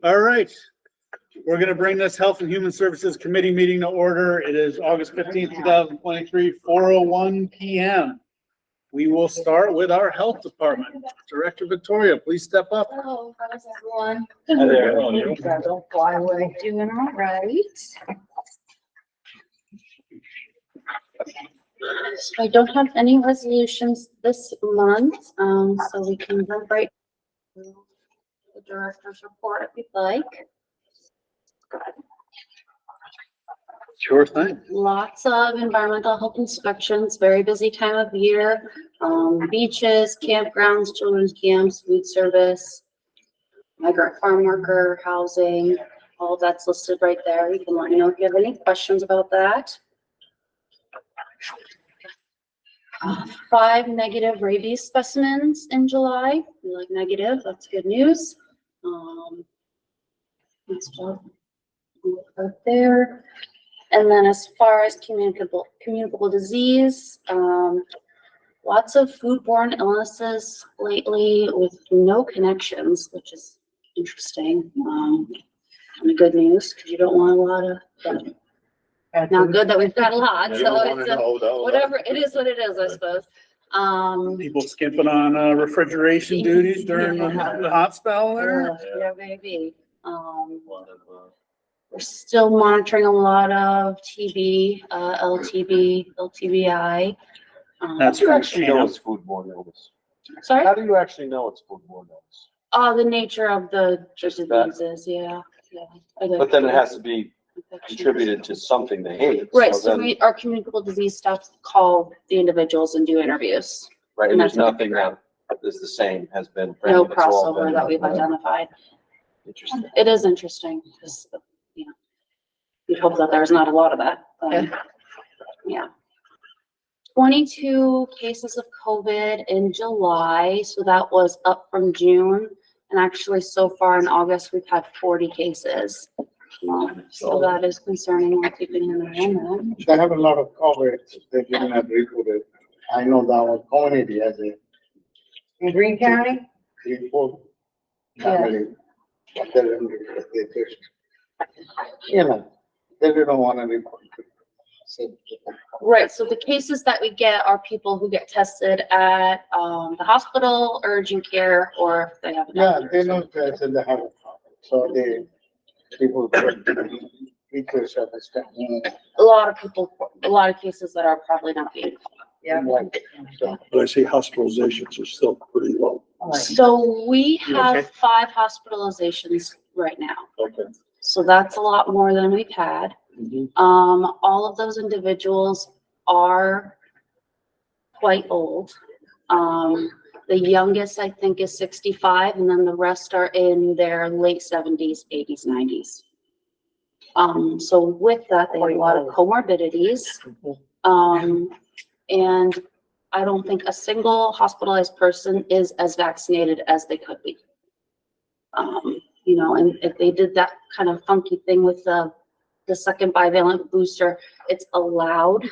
All right. We're going to bring this Health and Human Services Committee meeting to order. It is August 15th, 2023, 4:01 p.m. We will start with our Health Department. Director Victoria, please step up. Hello, how's everyone? Hi there. Don't fly away. Doing all right. So I don't have any resolutions this month, so we can jump right to the director's report if you'd like. Sure thing. Lots of environmental health inspections, very busy time of year. Beaches, campgrounds, children's camps, food service, migrant farm worker, housing, all of that's listed right there. You can let me know if you have any questions about that. 5 negative rabies specimens in July. We like negative, that's good news. That's right there. And then as far as communicable disease, lots of foodborne illnesses lately with no connections, which is interesting. And good news, because you don't want a lot of, not good that we've got a lot, so it's whatever, it is what it is, I suppose. People skipping on refrigeration duties during the hot spell there. Yeah, maybe. We're still monitoring a lot of TB, LTBI. That's You actually know China. it's foodborne illness. Sorry? How do you actually know it's foodborne illness? The nature of the Just that. diseases, yeah. But then it has to be contributed to something they ate. Right, so so then, our communicable disease staff call the individuals and do interviews. right, and there's nothing that is the same, has been. No it's all crossover been- that we've identified. Interesting. It is interesting because, you know, you'd hope that there's not a lot of that. Yeah. 22 cases of COVID in July, so that was up from June. And actually, so far in August, we've had 40 cases. So that is concerning. We're keeping an eye on that. They have a lot of COVID, they didn't have reported. I know that our community has a In Green County? report. Yeah. They just, you know, they don't want to report. Right, so the cases that we get are people who get tested at the hospital, urgent care, or if they have. Yeah, they know that they have a problem, so they, people, teachers understand. A lot of people, a lot of cases that are probably not being. Yeah. Like, so, But I see hospitalizations are still pretty low. So we You have okay? 5 hospitalizations right now. Okay. So that's a lot more than we've had. All of those individuals are quite old. The youngest, I think, is 65, and then the rest are in their late 70s, 80s, 90s. So with that, they have a lot of comorbidities. And I don't think a single hospitalized person is as vaccinated as they could be. You know, and if they did that kind of funky thing with the second bivalent booster, it's allowed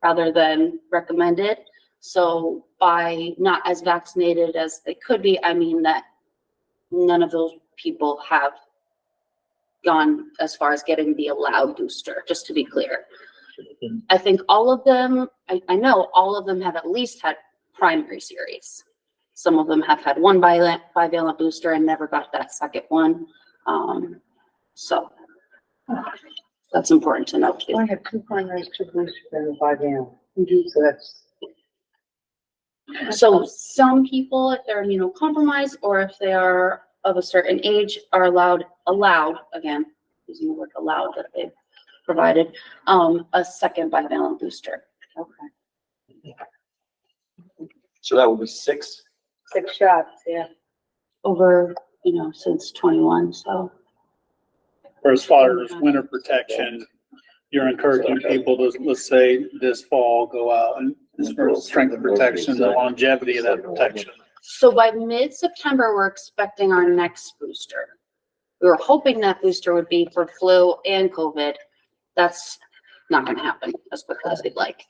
rather than recommended. So by not as vaccinated as they could be, I mean that none of those people have gone as far as getting the allowed booster, just to be clear. I think all of them, I know all of them have at least had primary series. Some of them have had one bivalent booster and never got that second one. So that's important to note too. I have 2 primaries, 2 boosters, and a bivalent. So that's, So some people, if they're immunocompromised or if they are of a certain age, are allowed, again, using the word allowed that they've provided, a second bivalent booster. okay. So that would be 6. 6 shots, yeah. Over, since 21, so. For as far as winter protection, you're encouraging people to, let's say, this fall, go out and as far as strength of protection, the longevity of that protection. So by mid-September, we're expecting our next booster. We were hoping that booster would be for flu and COVID. That's not gonna happen as quickly as we'd like.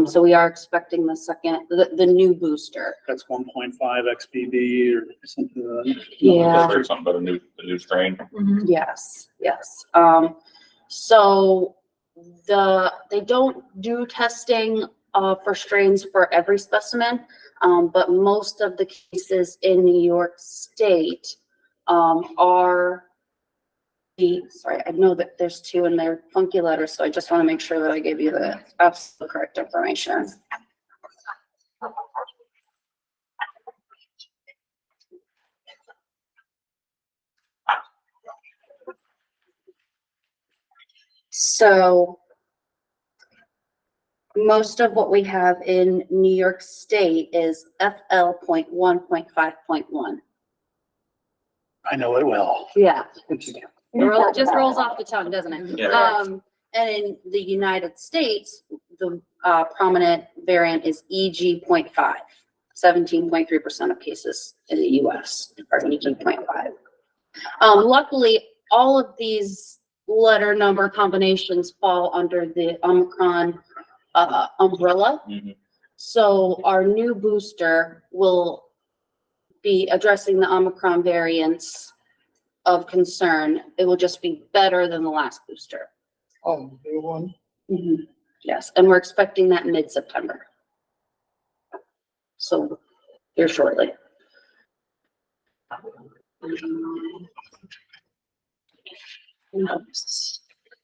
So we are expecting the new booster. That's 1.5 XBB or something like that. Yeah. I've heard something about a new strain. Yes, yes. So they don't do testing for strains for every specimen, but most of the cases in New York State are sorry, I know that there's two in their funky letters, so I just want to make sure that I gave you the absolute correct information. So most of what we have in New York State is FL.1.5.1. I know it well. Yeah. It just rolls off the tongue, doesn't it? Yeah. And in the United States, the prominent variant is EG.5. 17.3% of cases in the US are EG.5. Luckily, all of these letter number combinations fall under the Omicron umbrella. Mhm. So our new booster will be addressing the Omicron variants of concern. It will just be better than the last booster. Oh, you want? Yes, and we're expecting that mid-September. So here shortly.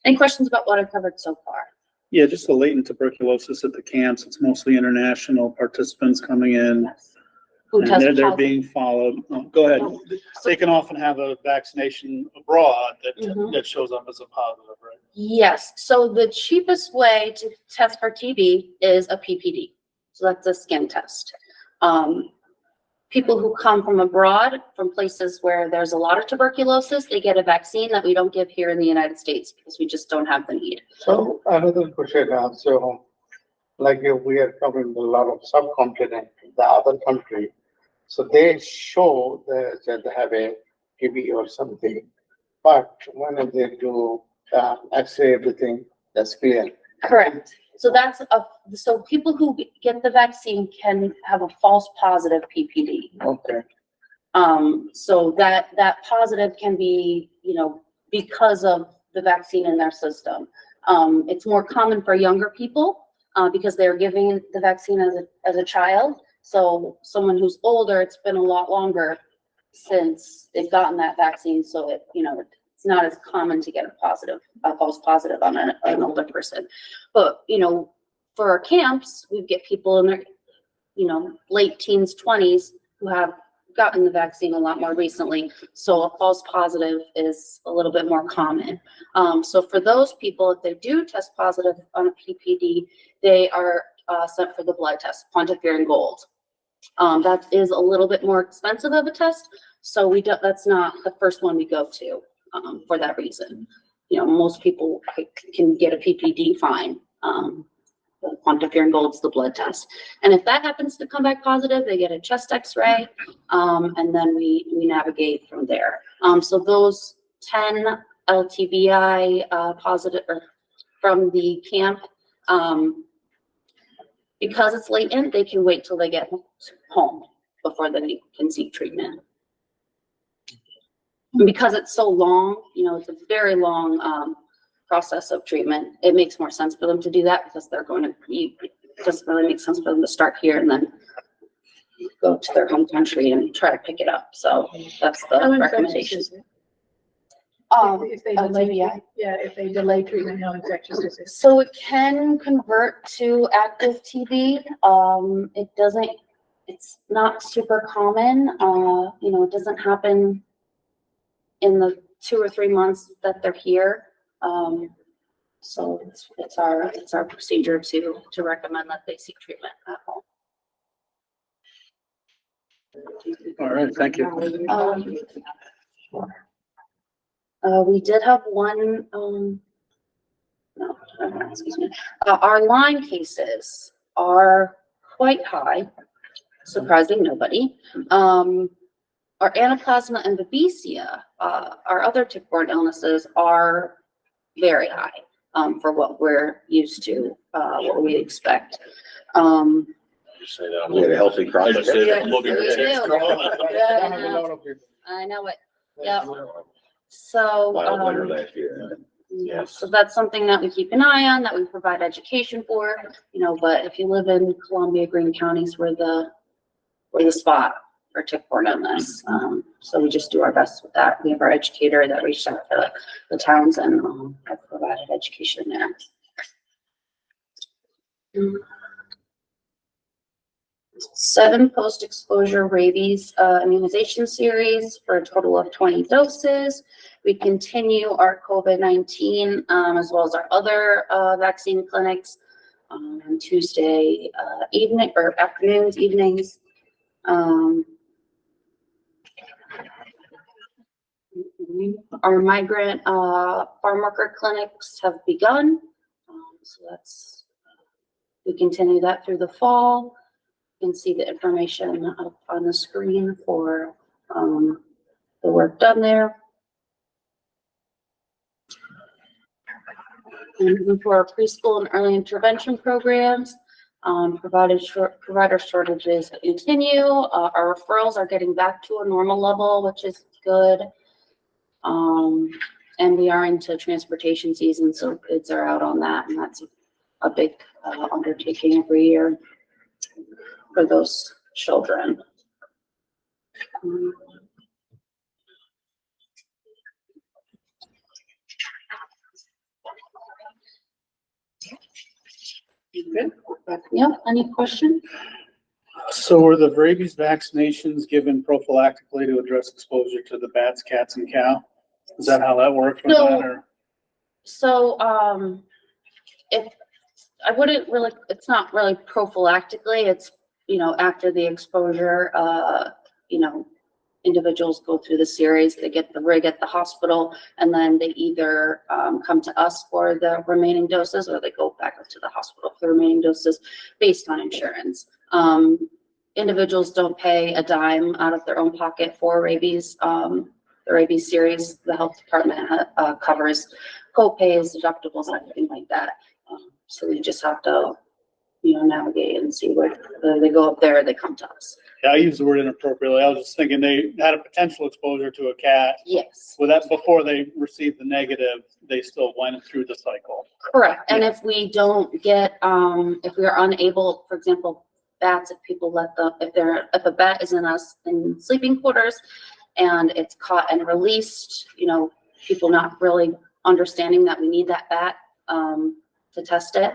Any questions about what I've covered so far? Yeah, just the latent tuberculosis at the camps. It's mostly international participants coming in. Who And tested they're positive? being followed. Go ahead. They can often have a vaccination abroad Mhm. that shows up as a positive, right? Yes, so the cheapest way to test for TB is a PPD. So that's a skin test. People who come from abroad, from places where there's a lot of tuberculosis, they get a vaccine that we don't give here in the United States because we just don't have the need. So another question, so like we are covering a lot of subcontinent, the other country. So they show that they have a TB or something, but when they do X-ray everything, that's clear. Correct. So so people who get the vaccine can have a false positive PPD. Okay. So that positive can be, because of the vaccine in their system. It's more common for younger people, because they're giving the vaccine as a child. So someone who's older, it's been a lot longer since they've gotten that vaccine. So it's not as common to get a false positive on an older person. But, for our camps, we get people in their, late teens, 20s who have gotten the vaccine a lot more recently. So a false positive is a little bit more common. So for those people, if they do test positive on a PPD, they are sent for the blood test, quantiferin gold. That is a little bit more expensive of a test. So that's not the first one we go to for that reason. Most people can get a PPD fine. The quantiferin gold is the blood test. And if that happens to come back positive, they get a chest x-ray, and then we navigate from there. So those 10 LTBI positive from the camp, because it's latent, they can wait till they get home before they can seek treatment. And because it's so long, it's a very long process of treatment. It makes more sense for them to do that because it doesn't really make sense for them to start here and then go to their home country and try to pick it up. So that's the How infectious recommendation. is it? If they LTBI. if they delay treatment, how infectious is it? So it can convert to active TB. It's not super common. It doesn't happen in the 2 or 3 months that they're here. So it's our procedure to recommend that they seek treatment at home. All right, thank you. We did have one, no, excuse me. Our Lyme cases are quite high, surprising nobody. Our Anaplasma and Babesia, our other tick-borne illnesses, are very high. for what we're used to, what we expect. Just say that. We had a healthy crowd. I just said, Yeah. look at We the do. chicks crawling. Yeah, I A know. lot of people. I know it. Yep. So, Wild winter last year. yeah, so that's something that we keep an eye on, that we provide education for, but if you live in Columbia, Greene counties, we're the spot for tick-borne illness. So we just do our best with that. We have our educator that reached out to the towns and have provided education there. 7 post-exposure rabies immunization series for a total of 20 doses. We continue our COVID-19 as well as our other vaccine clinics on Tuesday evening or afternoons, evenings. Our migrant farm worker clinics have begun. So we continue that through the fall. You can see the information up on the screen for the work done there. And for our preschool and early intervention programs, provider shortages continue. Our referrals are getting back to a normal level, which is good. And we are into transportation season, so kids are out on that, and that's a big undertaking every year for those children. Good. Yeah, any question? So were the rabies vaccinations given prophylactically to address exposure to the bats, cats, and cow? Is that how that worked? with No. that, or- So, if, I wouldn't really, it's not really prophylactically, it's, after the exposure, individuals go through the series, they get the rig at the hospital, and then they either come to us for the remaining doses, or they go back up to the hospital for the remaining doses based on insurance. Individuals don't pay a dime out of their own pocket for rabies. The rabies series, the health department covers co-pays, deductibles, everything like that. So we just have to, navigate and see whether they go up there or they come to us. Yeah, I used the word inappropriately. I was just thinking they had a potential exposure to a cat. Yes, Well, that before they received the negative, they still went through the cycle. correct. And if we don't get, if we are unable, for example, bats, if people if a bat is in sleeping quarters and it's caught and released, people not really understanding that we need that bat to test it,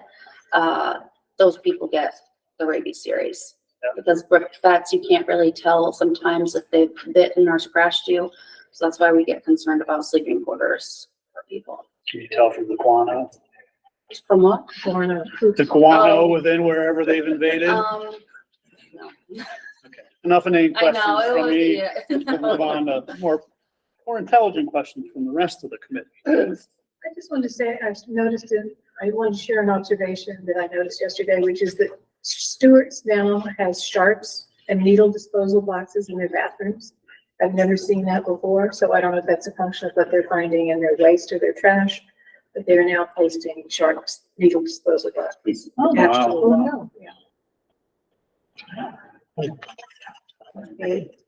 those people get the rabies series. Yeah. Because bats, you can't really tell sometimes if they've bitten or scratched you. So that's why we get concerned about sleeping quarters for people. Can you tell from the guano? From what? The guano within wherever they've invaded? No. Enough inane I questions know, it from was, me. yeah. We'll move on to more intelligent questions from the rest of the committee. I just wanted to say, I wanted to share an observation that I noticed yesterday, which is that Stewart's now has sharps and needle disposal boxes in their bathrooms. I've never seen that before, so I don't know if that's a function of what they're finding in their waste or their trash, but they're now posting sharps needle disposal boxes. Oh, attached to wow. the wall. Yeah.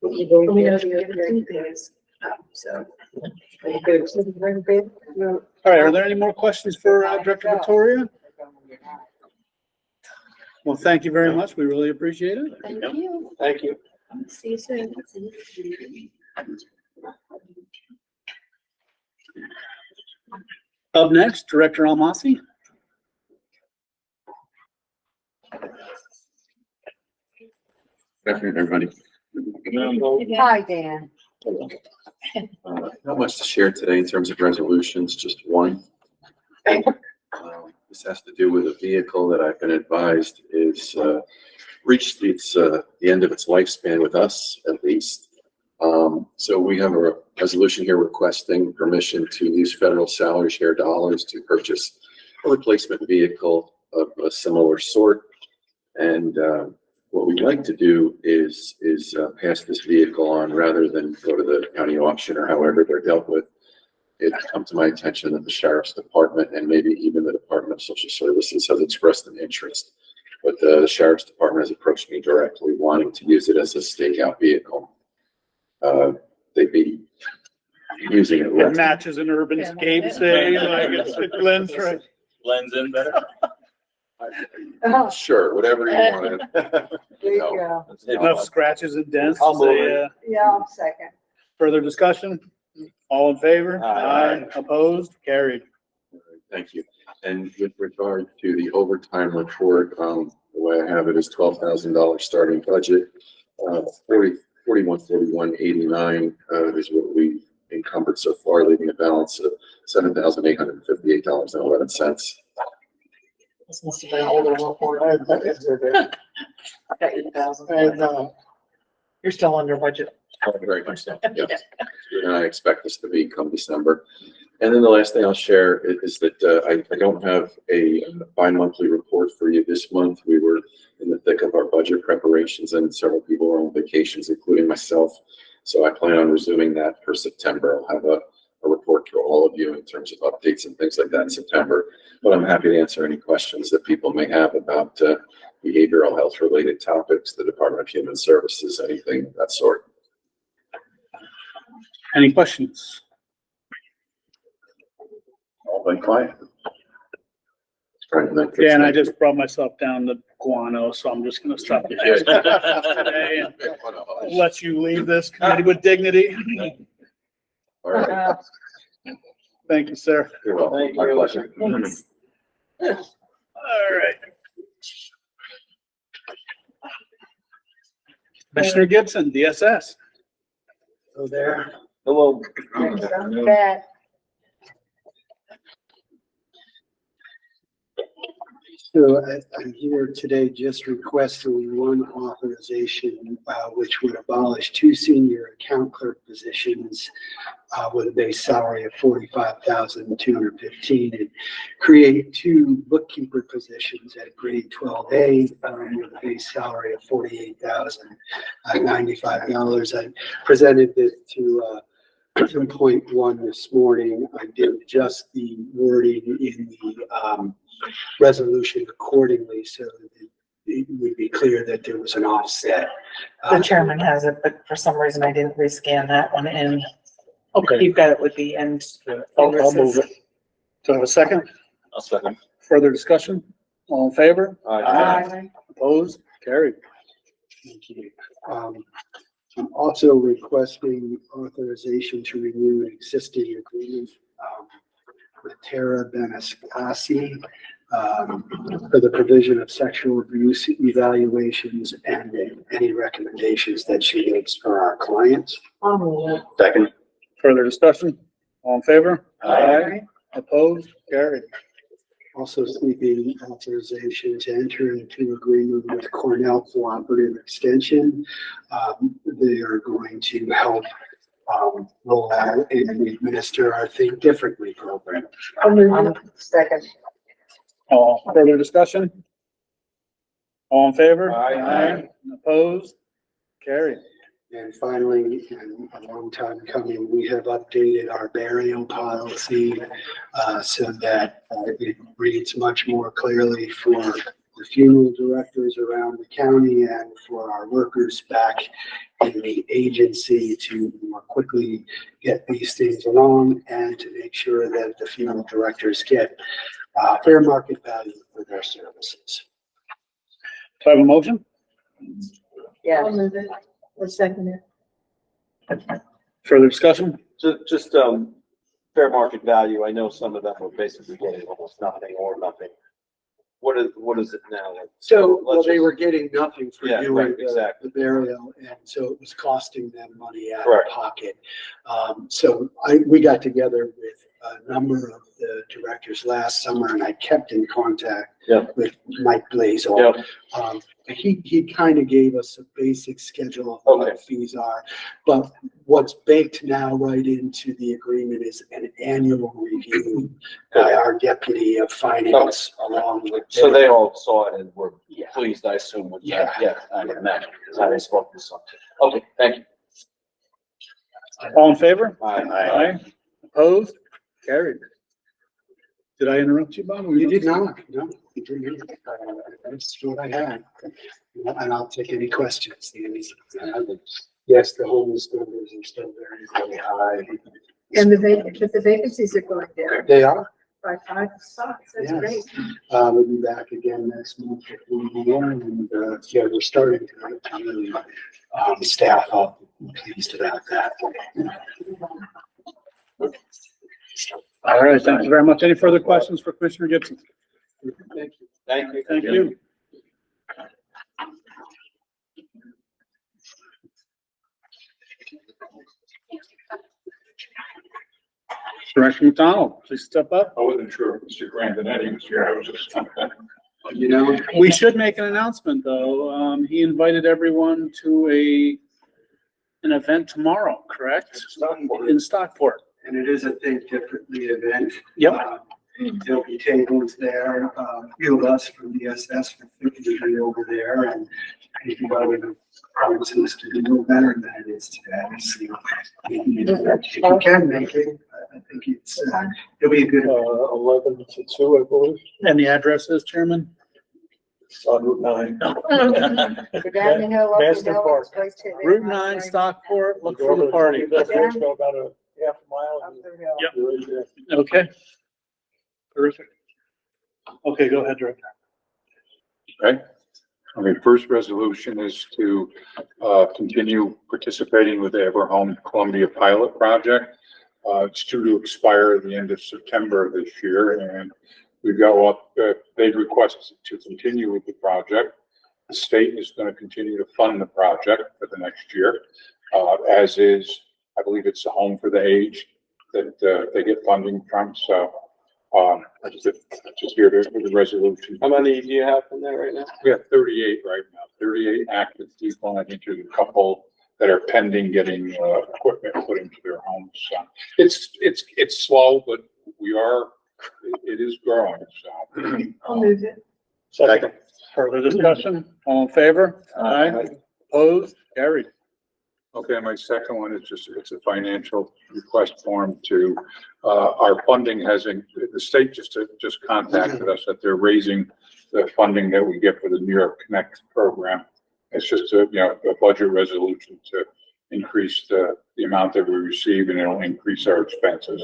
We know the other thing is, so. All right, are there any more questions for Director Victoria? Well, thank you very much. We really appreciate it. Thank you. Thank you. See you soon. Up next, Director Almasi. Good afternoon, everybody. Hi, Dan. Not much to share today in terms of resolutions, just one. This has to do with a vehicle that I've been advised is reached the end of its lifespan with us, at least. So we have a resolution here requesting permission to use federal salary share dollars to purchase a replacement vehicle of a similar sort. And what we'd like to do is pass this vehicle on rather than go to the county auction or however they're dealt with, it come to my attention that the sheriff's department and maybe even the Department of Social Services has expressed an interest. But the sheriff's department has approached me directly wanting to use it as a stakeout vehicle. They'd be using it. It matches an urban scape, say, like it blends right. Blends in better. Sure, whatever you want. There you go. Enough scratches and dents to I'll move say, Yeah, I'll second. further discussion? All in favor? Aye. Opposed? Carried. Thank you. And with regard to the overtime report, the way I have it is $12,000 starting budget. 41,41,89 is what we encumbered so far, leaving a balance of $7,858.11. This must have been an older report. And, Got 8,000. You're still under budget. Very much so, yes. And I expect this to be come December. And then the last thing I'll share is that I don't have a bi-monthly report for you this month. We were in the thick of our budget preparations and several people were on vacations, including myself. So I plan on resuming that for September. I'll have a report to all of you in terms of updates and things like that in September. But I'm happy to answer any questions that people may have about behavioral health related topics, the Department of Human Services, anything of that sort. Any questions? All been quiet. Yeah, and I just brought myself down to guano, so I'm just gonna stop you there today and let you leave this committee with dignity. All right. Thank you, sir. You're welcome. My pleasure. Thanks. All right. Commissioner Gibson, DSS. So there. Hello. Bad. So I'm here today just requesting one authorization, which would abolish 2 senior account clerk positions with a base salary of $45,215 and create 2 bookkeeper positions at grade 12A with a base salary of $48,095. I presented this to point 1 this morning. I did adjust the wording in the resolution accordingly so that it would be clear that there was an offset. The chairman has it, but for some reason I didn't rescan that one in. Okay. You've got it with the end. I'll move it. Do I have a second? I'll second. Further discussion? All in favor? Aye. Opposed? Carried. Thank you. I'm also requesting authorization to renew an existing agreement with Tara Benascasi for the provision of sexual abuse evaluations and any recommendations that she makes for our clients. Second. Further discussion? All in favor? Aye. Opposed? Carried. Also seeking authorization to enter into agreement with Cornell Cooperative Extension. They are going to help roll out and administer our Think Differently program. Second. All further discussion? All in favor? Aye. Opposed? Carried. And finally, and a long time coming, we have updated our burial policy so that it reads much more clearly for the funeral directors around the county and for our workers back in the agency to more quickly get these things along and to make sure that the funeral directors get fair market value for their services. Do I have a motion? Yeah. I'll move it. Or second it. Further discussion? Just, fair market value. I know some of them were basically getting almost nothing or nothing. What is it now? So, well, let's they just- were getting nothing for Yeah, doing right, the exactly. burial, and so it was costing them money out of Correct. pocket. So we got together with a number of the directors last summer, and I kept in contact Yeah. with Mike Blazel. Yeah. He kind of gave us a basic schedule of what Okay. fees are, but what's baked now right into the agreement is an annual review by our deputy of finance along with. So they all saw it and were Yeah. pleased, I assume, with Yeah. that. Yeah, I would imagine, because I spoke to some. Okay, thank you. All in favor? Aye. Opposed? Carried. Did I interrupt you, Bob? You did not, no, you didn't. That's what I had. And I'll take any questions. Yes, the homeless numbers are still very, very high. And but the vacancies are going down They are. by 5 spots. That's Yes. great. We'll be back again next month if we want, and, yeah, we're starting to really, staff up. I'm pleased about that. All right, thank you very much. Any further questions for Commissioner Gibson? Thank you. Thank you. Thank you. Director McDonald, please step up. I wasn't sure if Mr. Grandinetti was here. I was just. You know, We should make an announcement, though. He invited everyone to an event tomorrow, correct? In Stockport. and it is a Think Differently event. Yep. There'll be tables there, a few of us from the SS will be over there, and anybody who promises to do better than it is today. So, if you can make it, I think it'll be a good. 11 to 2, I believe, And the address is, Chairman? on Route 9. Go down the hill, up the Manston hill, Park. straight to the- Route 9, Stockport, look for the party. That's about a half a mile. Up the hill. Yep. You're right there. Okay. Terrific. Okay, go ahead, Director. Right. First resolution is to continue participating with the Everhome Columbia pilot project. It's due to expire at the end of September of this year, and we've got they've requested to continue with the project. The state is going to continue to fund the project for the next year, as is, I believe it's the Home for the Aged that they get funding from. So I just here to the resolution. How many do you have in there right now? We have 38 right now, 38 active people, and I think there's a couple that are pending getting equipment put into their homes. So it's slow, but it is growing. So I'll move it. Second. Further discussion? All in favor? Aye. Opposed? Carried. okay, my second one is it's a financial request form to our funding the state just contacted us that they're raising the funding that we get for the New York Connect program. It's just a budget resolution to increase the amount that we receive, and it'll increase our expenses.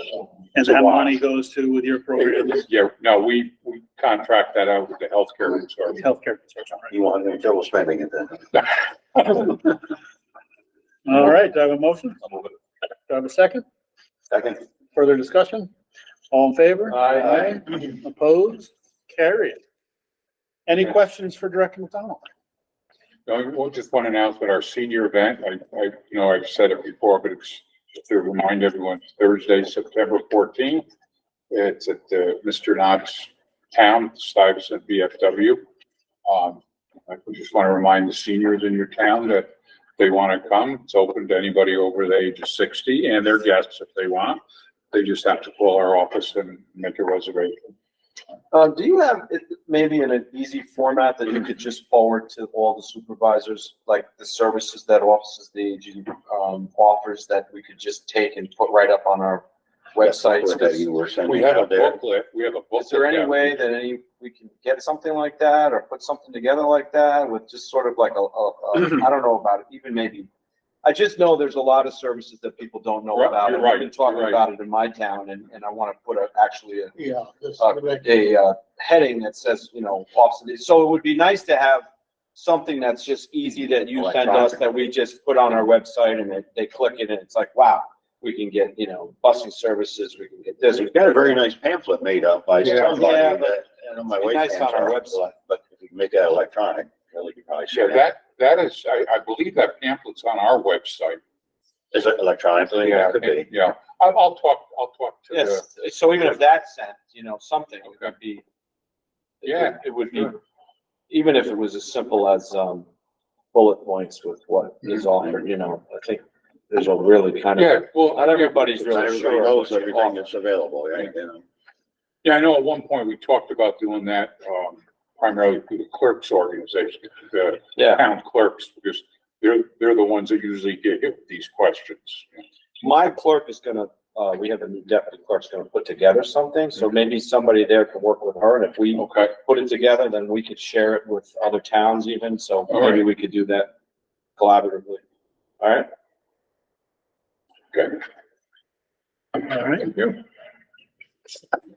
And that money goes to with your program? Yeah, no, we contract that out with the healthcare consortium. Healthcare consortium, right? You want any trouble spending it then? All right, do I have a motion? Do I have a second? Second. Further discussion? All in favor? Aye. Opposed? Carried. Any questions for Director McDonald? We'll just want to announce that our senior event, I've said it before, but it's just to remind everyone, Thursday, September 14th. It's at Mr. Knott's town, Stuyvesant VFW. I just want to remind the seniors in your town that they want to come. It's open to anybody over the age of 60 and their guests if they want. They just have to call our office and make a reservation. Do you have it maybe in an easy format that you could just forward to all the supervisors, like the services that Offices of the Aging offers that we could just take and put right up on our websites? We have a booklet. Is there any way that we can get something like that or put something together like that with just sort of like I don't know about it, even maybe. I just know there's a lot of services that people don't know about. You're And right. I've been talking You're right. about it in my town, and I want to put actually Yeah. a heading that says, Office. So it would be nice to have something that's just easy that you send us, that we just put on our website, and they click it and it's like, wow, we can get, busing services, we can get this. We've got a very nice pamphlet made up by somebody Yeah, that, on my it's way. nice on our website. But if you can make that electronic, we could probably share that. That is, I believe that pamphlet's on our website. Is it electronically? Yeah, It could be. yeah. I'll talk to Yes, so even if that's sent, something, it would be. Yeah. It would be, even if it was as simple as, bullet points with what is offered, I think there's a really kind of, not everybody's Not really everybody sure. knows everything that's available, right? Yeah, I know at one point we talked about doing that, primarily through the clerks organization, the Yeah, town clerks, because they're the ones that usually get hit with these questions. my clerk is gonna we have a new deputy clerk's gonna put together something, so maybe somebody there can work with her, and if we Okay, put it together, then we could share it with other towns even, so All maybe right. we could do that collaboratively. All right? okay. All right. Thank you.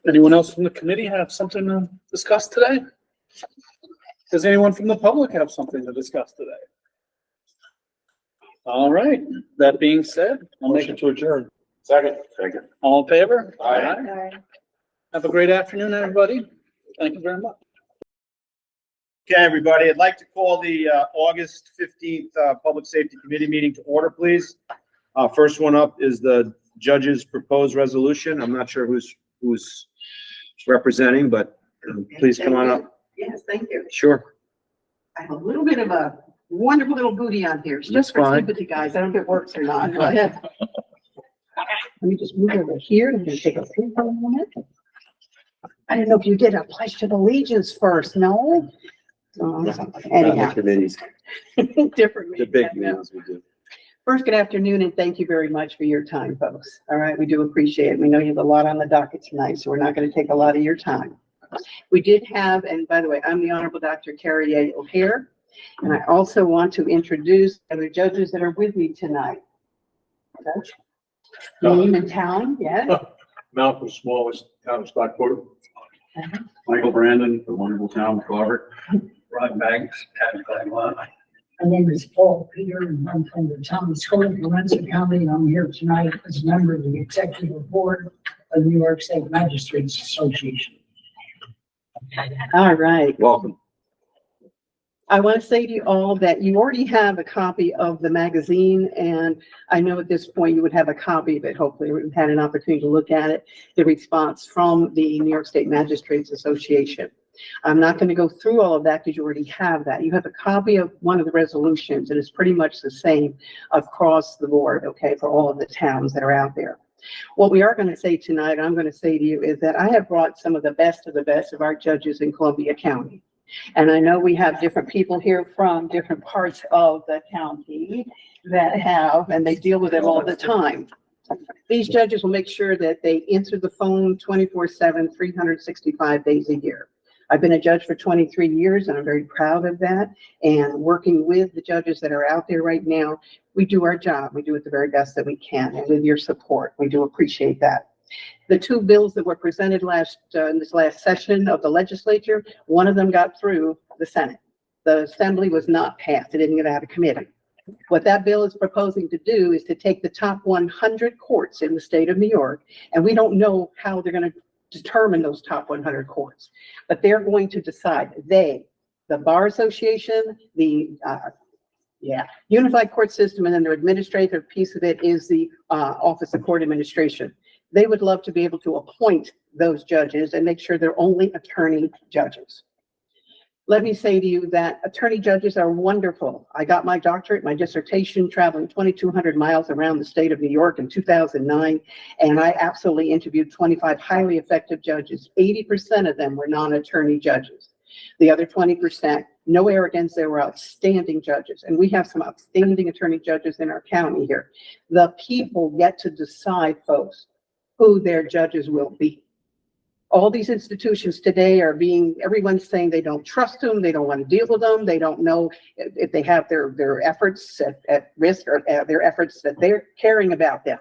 Anyone else from the committee have something to discuss today? Does anyone from the public have something to discuss today? All right, that being said, I'll make Motion to adjourn. Second. all in favor? Aye. Have a great afternoon, everybody. Thank you very much. Okay, everybody, I'd like to call the August 15th Public Safety Committee meeting to order, please. First one up is the judge's proposed resolution. I'm not sure who's representing, but please come on up. Yes, thank you. Sure. I have a little bit of a wonderful little booty on here. It's That's just for fine. sympathy, guys. I don't know if it works or not, but let me just move over here. I'm gonna take a seat for a minute. I don't know if you did a pledge to allegiance first, no? Anyhow. Committees, Different. the big meetings. meetings we do. First, good afternoon, and thank you very much for your time, folks. All right, we do appreciate it. We know you have a lot on the docket tonight, so we're not gonna take a lot of your time. We did have, and by the way, I'm the Honorable Dr. Carrie A. O'Hare, and I also want to introduce other judges that are with me tonight. Judge? Name and town, yes? Malcolm Smallest, town of Stockport. Michael Brandon, the wonderful town of Clover. Rod Banks, town of Glenlaw. My name is Paul Peter, and I'm from the town of Scully, Lorenzo County, and I'm here tonight as a member of the executive board of the New York State Magistrates Association. All right. Welcome. I want to say to you all that you already have a copy of the magazine, and I know at this point you would have a copy of it. Hopefully, we've had an opportunity to look at it, the response from the New York State Magistrates Association. I'm not going to go through all of that because you already have that. You have a copy of one of the resolutions, and it's pretty much the same across the board, okay, for all of the towns that are out there. What we are going to say tonight, I'm going to say to you, is that I have brought some of the best of our judges in Columbia County. And I know we have different people here from different parts of the county that have, and they deal with it all the time. These judges will make sure that they answer the phone 24/7, 365 days a year. I've been a judge for 23 years, and I'm very proud of that. And working with the judges that are out there right now, we do our job. We do it the very best that we can, and with your support, we do appreciate that. The two bills that were presented in this last session of the legislature, one of them got through the Senate. The Assembly was not passed. It didn't get out of committee. What that bill is proposing to do is to take the top 100 courts in the state of New York, and we don't know how they're going to determine those top 100 courts, but they're going to decide. The Bar Association, the Unified Court System, and then their administrative piece of it is the Office of Court Administration. They would love to be able to appoint those judges and make sure they're only attorney judges. Let me say to you that attorney judges are wonderful. I got my doctorate, my dissertation, traveling 2,200 miles around the state of New York in 2009, and I absolutely interviewed 25 highly effective judges. 80% of them were non-attorney judges. The other 20%, no arrogance, they were outstanding judges. And we have some outstanding attorney judges in our county here. The people get to decide, folks, who their judges will be. All these institutions today are everyone's saying they don't trust them, they don't want to deal with them, they don't know if they have their efforts at risk or their efforts that they're caring about them.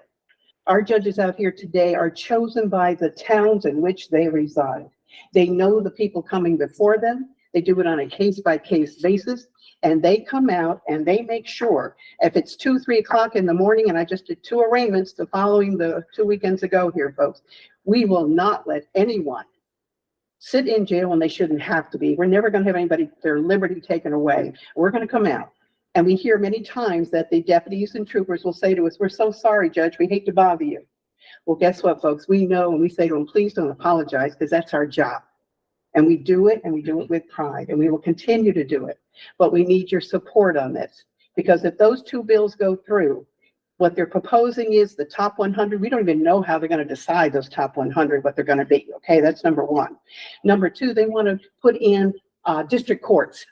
Our judges out here today are chosen by the towns in which they reside. They know the people coming before them. They do it on a case-by-case basis, and they come out and they make sure if it's 2, 3 o'clock in the morning, and I just did 2 arraignments the following the 2 weekends ago here, folks, we will not let anyone sit in jail when they shouldn't have to be. We're never going to have anybody, their liberty taken away. We're going to come out. And we hear many times that the deputies and troopers will say to us, "We're so sorry, Judge, we hate to bother you." Well, guess what, folks? We know, and we say to them, please don't apologize, because that's our job. And we do it, and we do it with pride, and we will continue to do it. But we need your support on this, because if those 2 bills go through, what they're proposing is the top 100. We don't even know how they're going to decide those top 100, what they're going to be. Okay, that's number 1. Number 2, they want to put in district courts.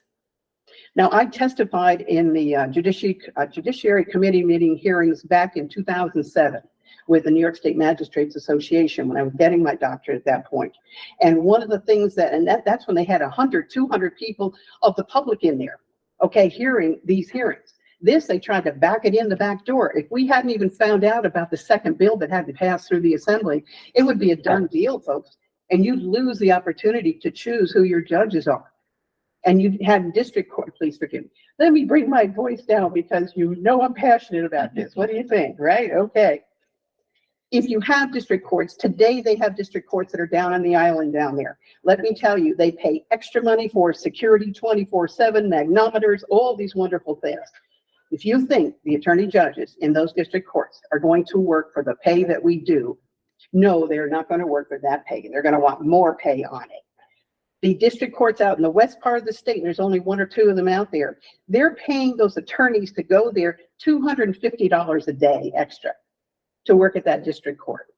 Now, I testified in the Judiciary Committee meeting hearings back in 2007. with the New York State Magistrates Association when I was getting my doctorate at that point. And one of the things that's when they had 100, 200 people of the public in there, okay, hearing these hearings. This, they tried to back it in the back door. If we hadn't even found out about the second bill that had to pass through the assembly, it would be a done deal, folks. And you'd lose the opportunity to choose who your judges are. And you'd have district court, please forgive me. Let me bring my voice down because you know I'm passionate about this. What do you think, right? Okay. If you have district courts, today they have district courts that are down on the island down there. Let me tell you, they pay extra money for security 24/7, magnometers, all these wonderful things. If you think the attorney judges in those district courts are going to work for the pay that we do, no, they're not going to work for that pay. They're going to want more pay on it. The district courts out in the west part of the state, and there's only 1 or 2 of them out there, they're paying those attorneys to go there $250 a day extra to work at that district court.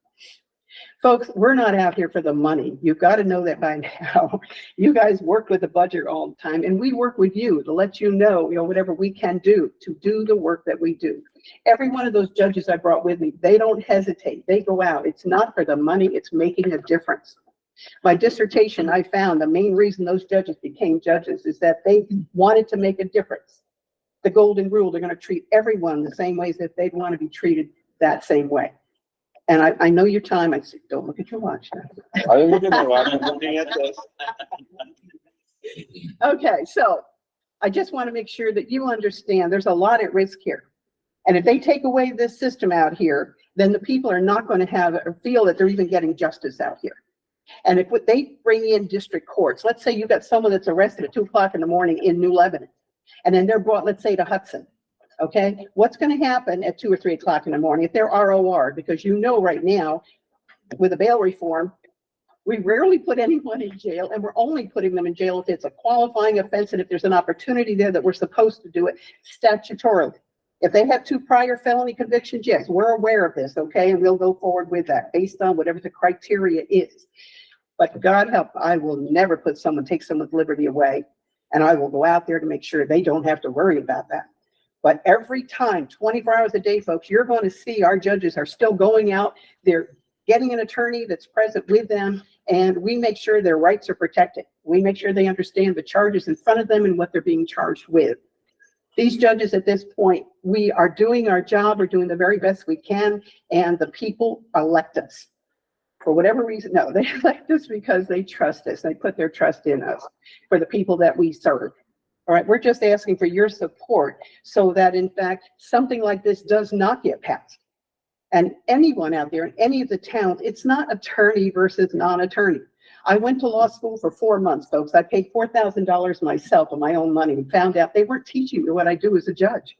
Folks, we're not out here for the money. You've got to know that by now. You guys work with the budget all the time, and we work with you to let you know, whatever we can do to do the work that we do. Every one of those judges I brought with me, they don't hesitate. They go out. It's not for the money. It's making a difference. My dissertation, I found the main reason those judges became judges is that they wanted to make a difference. The golden rule, they're going to treat everyone the same way as if they'd want to be treated that same way. And I know your time. I said, don't look at your watch. I didn't look at my watch, I'm looking at this. Okay, so I just want to make sure that you understand there's a lot at risk here. And if they take away this system out here, then the people are not going to have or feel that they're even getting justice out here. And if they bring in district courts, let's say you got someone that's arrested at 2 o'clock in the morning in New Lebanon, and then they're brought, let's say, to Hudson. Okay, what's going to happen at 2 or 3 o'clock in the morning if they're ROR? Because right now, with a bail reform, we rarely put anyone in jail, and we're only putting them in jail if it's a qualifying offense and if there's an opportunity there that we're supposed to do it statutorily. If they have 2 prior felony convictions, yes, we're aware of this, okay, and we'll go forward with that based on whatever the criteria is. But God help, I will never take someone's liberty away, and I will go out there to make sure they don't have to worry about that. But every time, 24 hours a day, folks, you're going to see our judges are still going out. They're getting an attorney that's present with them, and we make sure their rights are protected. We make sure they understand the charges in front of them and what they're being charged with. These judges at this point, we are doing our job. We're doing the very best we can, and the people elect us. For whatever reason, no, they elect us because they trust us. They put their trust in us for the people that we serve. All right, we're just asking for your support so that, in fact, something like this does not get passed. And anyone out there in any of the towns, it's not attorney versus non-attorney. I went to law school for 4 months, folks. I paid $4,000 myself of my own money and found out they weren't teaching me what I do as a judge.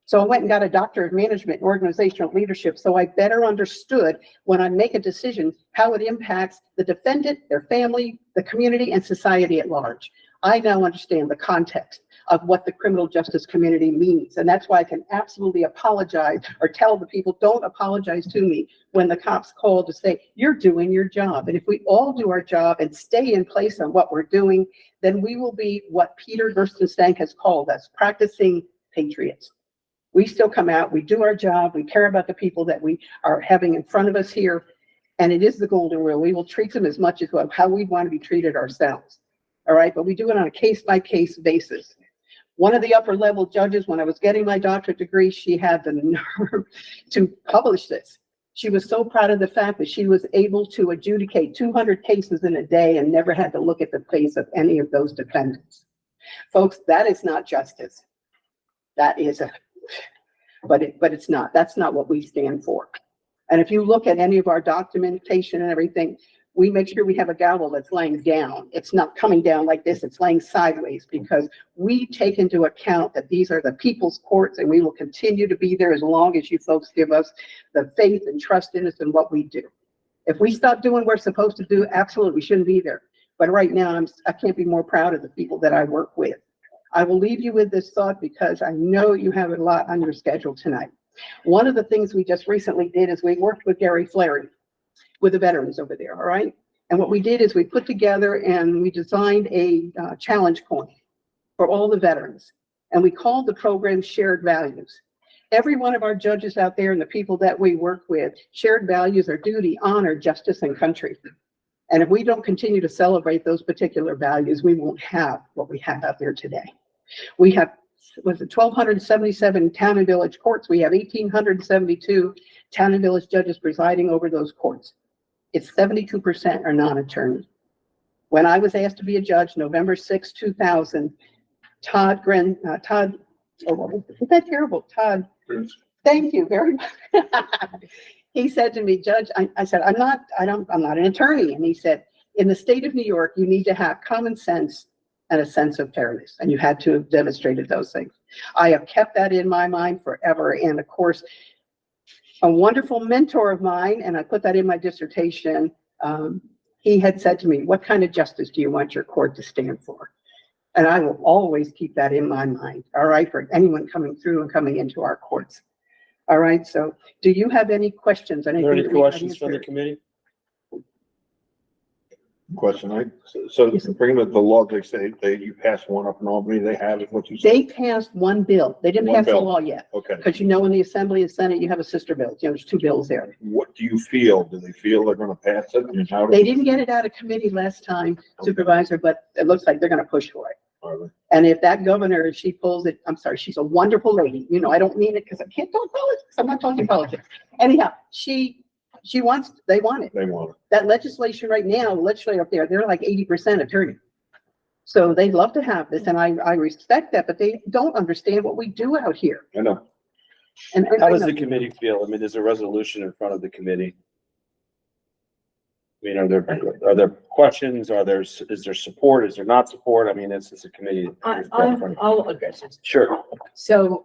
So I went and got a doctorate of management and organizational leadership so I better understood when I make a decision how it impacts the defendant, their family, the community, and society at large. I now understand the context of what the criminal justice community means. And that's why I can absolutely apologize or tell the people, don't apologize to me when the cops call to say, you're doing your job. And if we all do our job and stay in place on what we're doing, then we will be what Peter Gerstenstank has called us, practicing patriots. We still come out, we do our job, we care about the people that we are having in front of us here. And it is the golden rule. We will treat them as much as how we want to be treated ourselves. All right, but we do it on a case-by-case basis. One of the upper level judges, when I was getting my doctorate degree, she had the nerve to publish this. She was so proud of the fact that she was able to adjudicate 200 cases in a day and never had to look at the face of any of those defendants. Folks, that is not justice. That is but it's not. That's not what we stand for. And if you look at any of our documentation and everything, we make sure we have a gavel that's laying down. It's not coming down like this, it's laying sideways, because we take into account that these are the people's courts, and we will continue to be there as long as you folks give us the faith and trust in us and what we do. If we stop doing what we're supposed to do, absolutely, we shouldn't be there. But right now, I can't be more proud of the people that I work with. I will leave you with this thought because I know you have a lot on your schedule tonight. One of the things we just recently did is we worked with Gary Flaherty, with the veterans over there, all right? And what we did is we put together and we designed a challenge coin for all the veterans. And we called the program Shared Values. Every one of our judges out there and the people that we work with, shared values are duty, honor, justice, and country. And if we don't continue to celebrate those particular values, we won't have what we have out there today. We have, was it 1,277 town and village courts? We have 1,872 town and village judges presiding over those courts. It's 72% are non-attorney. When I was asked to be a judge, November 6, 2000, Todd, oh, isn't that terrible? Todd, thank you very much. He said to me, Judge, I said, I'm not an attorney. And he said, in the state of New York, you need to have common sense and a sense of fairness. And you had to have demonstrated those things. I have kept that in my mind forever. And of course, a wonderful mentor of mine, and I put that in my dissertation, he had said to me, what kind of justice do you want your court to stand for? And I will always keep that in my mind, all right, for anyone coming through and coming into our courts. All right, so do you have any questions? Are there any questions from the committee? Question, so bringing up the law, they say you passed one up in Albany, they have it, what you said? They passed one bill. They didn't One pass the bill. law yet. Okay. Because you know, in the Assembly and Senate, you have a sister bill. You know, there's two bills there. What do you feel? Do they feel they're gonna pass it? And how? They didn't get it out of committee last time, Supervisor, but it looks like they're gonna push for it. Are they? And if that governor, if she pulls it, I'm sorry, she's a wonderful lady. You know, I don't mean it because I can't talk politics. I'm not talking politics. Anyhow, they want it. They want it. That legislation right now, the legislature up there, they're like 80% attorney. So they'd love to have this, and I respect that, but they don't understand what we do out here. I know. And How does I the know- committee feel? I mean, there's a resolution in front of the committee. I mean, are there questions? Is there support? Is there not support? I mean, this is a committee. I'll address it. Sure. So,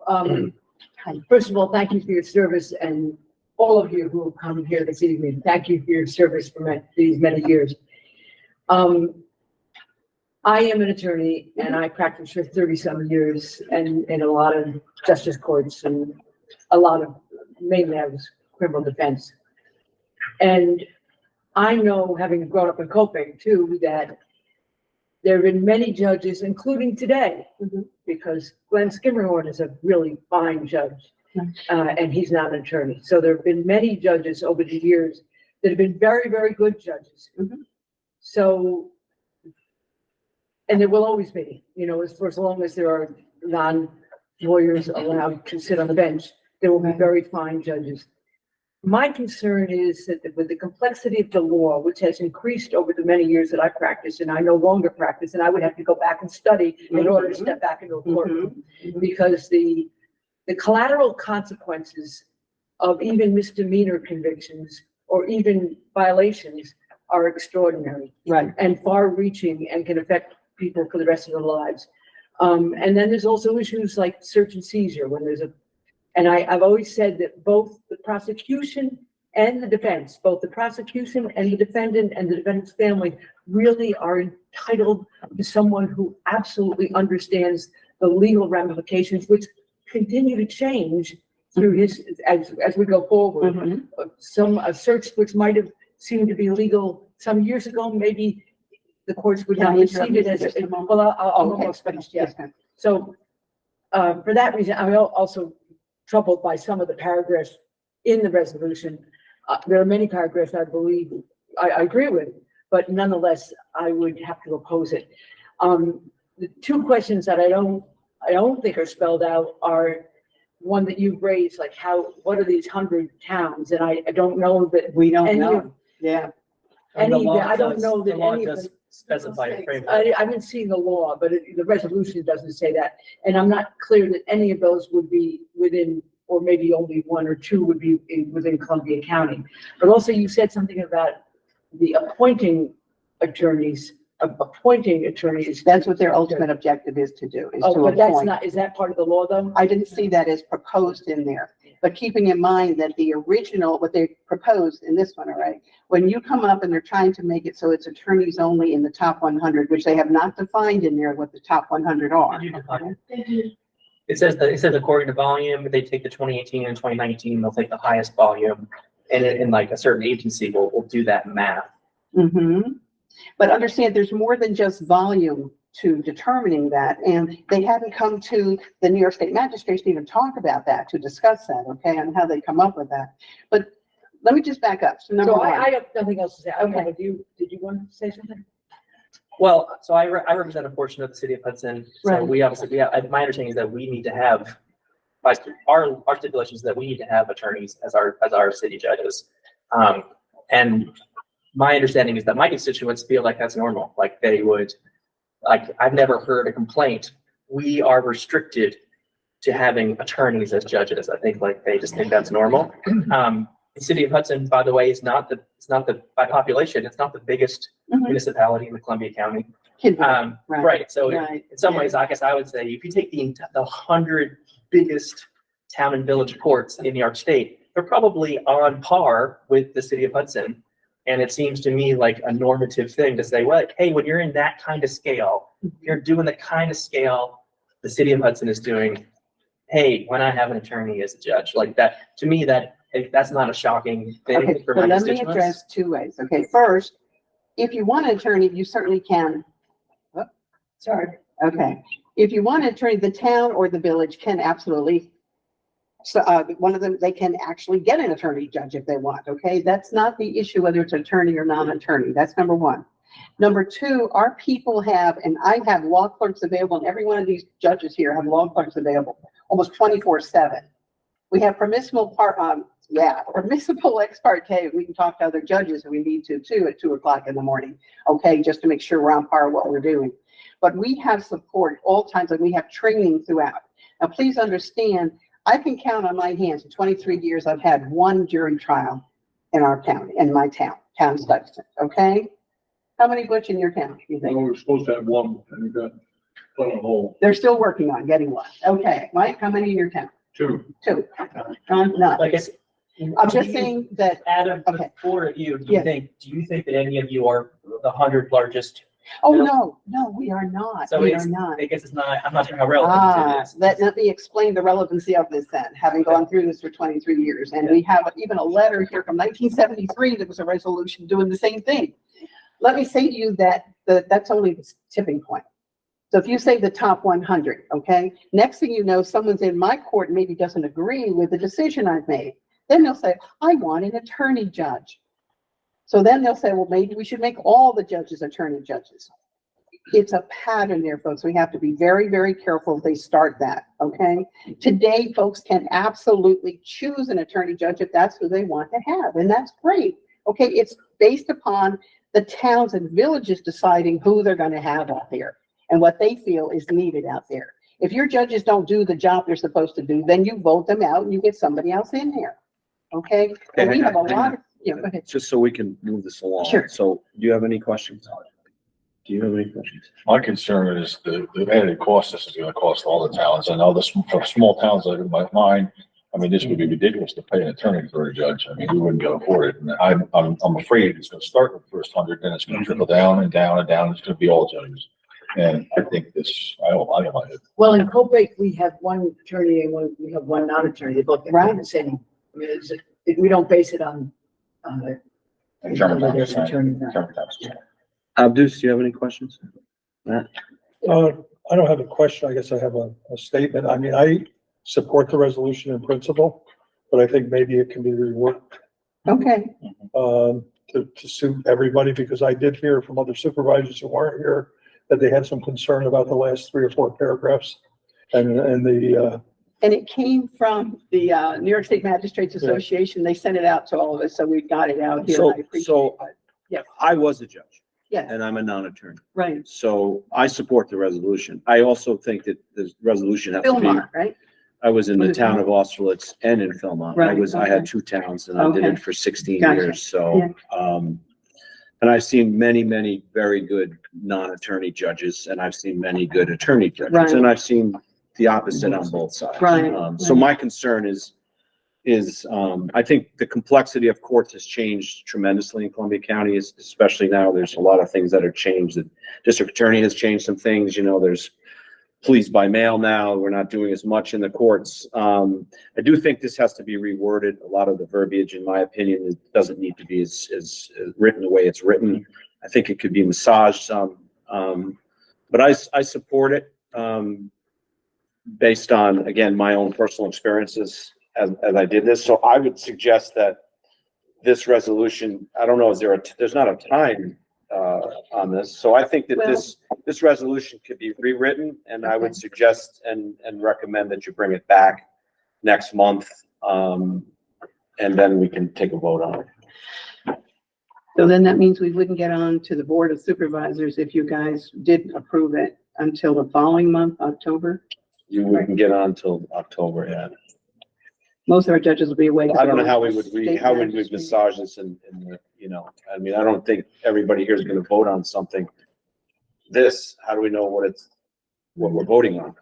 first of all, thank you for your service, and all of you who have come here this evening. Thank you for your service for these many years. I am an attorney and I practiced for 30-some years and in a lot of justice courts and a lot of mainly I was criminal defense. And I know, having grown up in Coping too, that there have been many judges, including today, because Glenn Skimmerhorn is a really fine judge, and he's not an attorney. So there have been many judges over the years that have been very, very good judges. So, and there will always be, you know, for as long as there are non-lawyers allowed to sit on the bench, there will be very fine judges. My concern is that with the complexity of the law, which has increased over the many years that I practice, and I no longer practice, and I would have to go back and study in order to step back into a courtroom, because the collateral consequences of even misdemeanor convictions or even violations are extraordinary. Right. And far-reaching and can affect people for the rest of their lives. And then there's also issues like search and seizure when there's and I've always said that both the prosecution and the defense, both the prosecution and the defendant and the defendant's family really are entitled to someone who absolutely understands the legal ramifications, which continue to change through as we go forward. Some search which might have seemed to be legal some years ago, maybe the courts would not receive it as, well, I'm almost finished, yes. So, for that reason, I'm also troubled by some of the paragraphs in the resolution. There are many paragraphs I believe I agree with, but nonetheless, I would have to oppose it. The two questions that I don't think are spelled out are one that you've raised, like what are these 100 towns? And I don't know that we don't know. I don't know that any of them specify a framework. I haven't seen the law, but the resolution doesn't say that. And I'm not clear that any of those would be within, or maybe only one or two would be within Columbia County. But also you said something about the appointing attorneys. That's what their ultimate objective is to do, is to but that's appoint. not, is that part of the law though? I didn't see that as proposed in there, but keeping in mind that the original, what they proposed in this one, all right, when you come up and they're trying to make it so it's attorneys only in the top 100, which they have not defined in there what the top 100 are. It says according to volume, they take the 2018 and 2019, they'll take the highest volume, and in like a certain agency will do that math. But understand, there's more than just volume to determining that. And they haven't come to the New York State Magistrates to even talk about that, to discuss that, okay, and how they come up with that. But let me just back up. So number So one. I have nothing else to say. Okay. Okay, did you want to say something? Well, so I represent a portion of the city of Hudson. So Right. we obviously, my understanding is that we need to have, our stipulation is that we need to have attorneys as our city judges. And my understanding is that my constituents feel like that's normal. Like they would, like, I've never heard a complaint. We are restricted to having attorneys as judges. I think like they just think that's normal. The city of Hudson, by the way, by population, it's not the biggest municipality in the Columbia County. Right. So Right. in some ways, I guess I would say if you take the 100 biggest town and village courts in New York State, they're probably on par with the city of Hudson. And it seems to me like a normative thing to say, well, hey, when you're in that kind of scale, you're doing the kind of scale the city of Hudson is doing. Hey, when I have an attorney as a judge, like that, to me, that's not a shocking thing Okay, for so my let me constituents. address two ways. Okay, first, if you want an attorney, you certainly can. Sorry. Okay, if you want an attorney, the town or the village can absolutely. So, one of them, they can actually get an attorney judge if they want, okay? That's not the issue, whether it's attorney or non-attorney. That's number one. Number two, our people have, and I have law clerks available, and every one of these judges here have law clerks available, almost 24/7. We have permissible permissible ex parte. We can talk to other judges if we need to too at 2:00 in the morning, okay? Just to make sure we're on par with what we're doing. But we have support all times, and we have training throughout. Now, please understand, I can count on my hands. In 23 years, I've had one jury trial in our county, in my town Stuyvesant, okay? How many, Butch, in your town, you think? Well, we're supposed to have one, and we got put on hold. They're still working on getting one. Okay, Mike, how many in your town? Two. Two. None. Like I said, I'm just saying that, out of the okay. four of you, do Yes. you think that any of you are the 100 largest? oh, no, we are not. So We it's, are not. I guess I'm not sure how relevant it is. Let me explain the relevancy of this then, having gone through this for 23 years. And we have even a letter here from 1973 that was a resolution doing the same thing. Let me say to you that that's only the tipping point. So if you say the top 100, okay, next thing you know, someone's in my court and maybe doesn't agree with the decision I've made. Then they'll say, I want an attorney judge. So then they'll say, well, maybe we should make all the judges attorney judges. It's a pattern there, folks. We have to be very, very careful if they start that, okay? Today, folks can absolutely choose an attorney judge if that's who they want to have, and that's great. Okay, it's based upon the towns and villages deciding who they're going to have out there and what they feel is needed out there. If your judges don't do the job they're supposed to do, then you vote them out and you get somebody else in there, okay? And we have a lot of, go ahead. Just so we can move this along. Sure. So do you have any questions? Do you have any questions? My concern is the added cost this is gonna cost all the towns. I know for small towns like mine, I mean, this would be ridiculous to pay an attorney for a judge. I mean, we wouldn't be able to afford it. And I'm afraid it's gonna start with the first 100, then it's gonna trickle down and down and down. It's gonna be all judges. And I think I don't like it. Well, in Colebake, we have one attorney and we have one non-attorney. They both get paid the same. I mean, we don't base it on, German there's an tax, attorney now. German tax. Abdus, do you have any questions? Matt? I don't have a question. I guess I have a statement. I mean, I support the resolution in principle, but I think maybe it can be reworked, Okay, to suit everybody, because I did hear from other supervisors who weren't here that they had some concern about the last 3 or 4 paragraphs and and it came from the New York State Magistrates Association. They sent it out to all of us, so we got it out here. and I appreciate it. Yes, I was a judge yes, and I'm a non-attorney. right. So I support the resolution. I also think that the resolution has to be. Philmar, right? I was in the Was it town of Austerlitz and in Philmont. Right, I had okay. 2 towns and I did Okay. it for 16 Gotcha. years. So, and I've seen many, many very good non-attorney judges and I've seen many good attorney judges. Right. And I've seen the opposite on both sides. Right, So right. my concern is I think the complexity of courts has changed tremendously in Columbia County, especially now. There's a lot of things that are changed. The district attorney has changed some things. You know, there's pleas by mail now. We're not doing as much in the courts. I do think this has to be reworded. A lot of the verbiage, in my opinion, it doesn't need to be as written the way it's written. I think it could be massaged some. But I support it, based on, again, my own personal experiences as I did this. So I would suggest that this resolution, I don't know, there's not a time, on this. So I think that this resolution could be rewritten, and I would suggest and recommend that you bring it back next month. And then we can take a vote on it. So then that means we wouldn't get on to the Board of Supervisors if you guys did approve it until the following month, October. You wouldn't get on till October, yeah. Most of our judges will be away. I don't know how we would massage this in the, you know, I mean, I don't think everybody here is gonna vote on something. How do we know what we're voting on?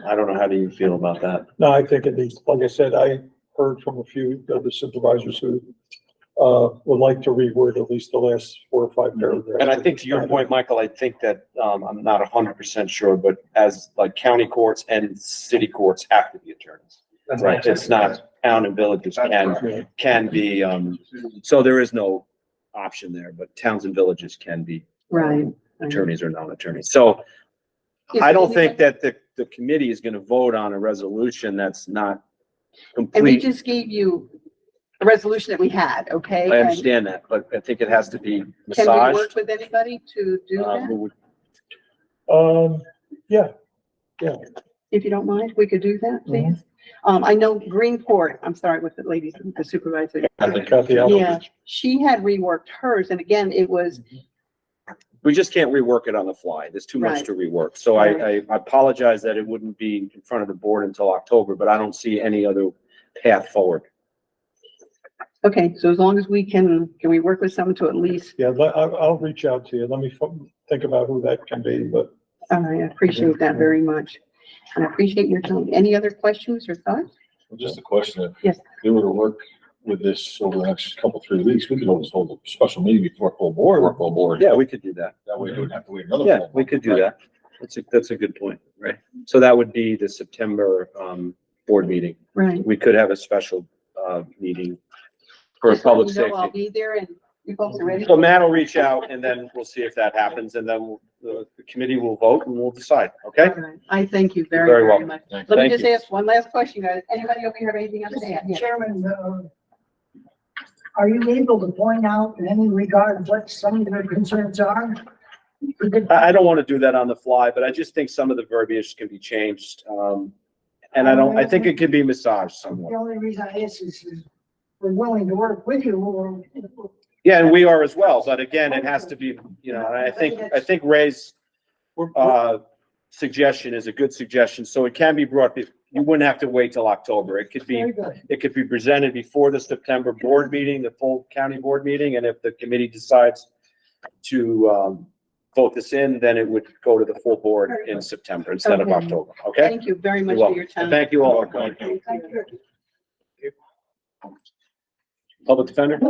I don't know, how do you feel about that? No, I think it needs, like I said, I heard from a few of the supervisors who would like to reword at least the last 4 or 5 paragraphs. And I think to your point, Michael, I think that, I'm not 100% sure, but as like county courts and city courts have to be attorneys. That's Right, it's not town and villages can be, so there is no option there, but towns and villages can be Right. attorneys or non-attorneys. So I don't think that the committee is gonna vote on a resolution that's not And we complete. just gave you a resolution that we had, okay? I understand that, but I think it has to be And can we massaged. work with anybody to do that? Who would- Yeah, If you don't mind, we could do that, please. I know Greenport, I'm sorry, with the lady, the supervisor. Kathy, Yeah, she had reworked hers, and again, it was, We just can't rework it on the fly. There's too much Right. to rework. So I apologize that it wouldn't be in front of the board until October, but I don't see any other path forward. okay, so as long as we can we work with someone to at least, yeah, I'll reach out to you. Let me think about who that can be, but. I appreciate that very much. And I appreciate your time. Any other questions or thoughts? Just a question, if Yes. they were to work with this over the next 3 weeks, we could always hold a special meeting before full board. Yeah, we could do that. That way we don't have to wait another. Yeah, full we month, could do right? that. That's a good point, right? So that would be the September, board meeting. Right. We could have a special, meeting for public Just so you know, I'll safety. be there and you folks are ready. So Matt will reach out and then we'll see if that happens and then the committee will vote and we'll decide, okay? All right. I thank you You're very, very welcome. much. Thank Let me Thank just you. ask one last question, guys. Anybody over here have anything else to add? Yeah. Chairman, are you able to point out in any regard what some of their concerns are? I don't want to do that on the fly, but I just think some of the verbiage can be changed. And I think it can be massaged The somewhat. only reason I ask is we're willing to work with you or. Yeah, and we are as well, but again, it has to be, you know, and I think Ray's, suggestion is a good suggestion, so it can be brought, you wouldn't have to wait till October. It could Very be good. presented before the September board meeting, the full county board meeting, and if the committee decides to, vote this in, then it would go to the full board in September instead of Okay. October, okay? Thank you very much You're for your welcome. time. Thank you all. Thank you. Public defender?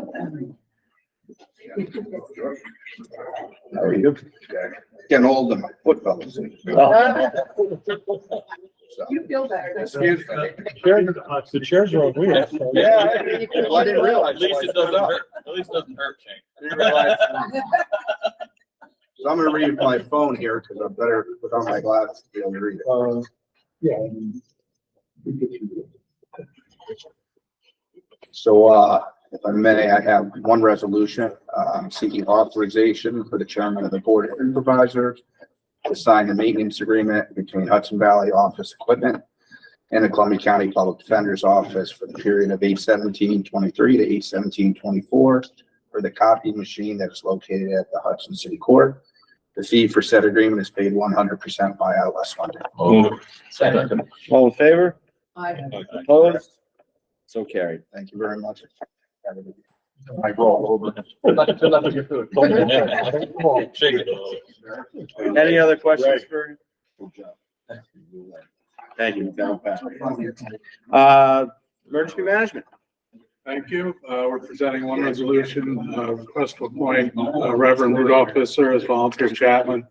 How are you? Getting old and my foot fellas. You feel better. Excuse me. The chairs are on wheels. so- Yeah. Well, I didn't realize. At least it doesn't hurt, at least it doesn't hurt, Shane. Didn't realize. So I'm gonna read my phone here because I'm better without my glasses to be able to read it. Yeah. So, if I may, I have one resolution, seeking authorization for the chairman of the board of supervisors to sign a maintenance agreement between Hudson Valley Office Equipment and the Columbia County Public Defender's Office for the period of 8/17/23 to 8/17/24 for the copy machine that is located at the Hudson City Court. The fee for said agreement is paid 100% by ILS funding. Second. All in favor? I. Opposed? So carried. Thank you very much. I roll over. Good luck with your food. Shake it. Any other questions for? Thank you. Emergency management. Thank you. We're presenting one resolution, request to appoint Reverend Rudolph Visser as volunteer chaplain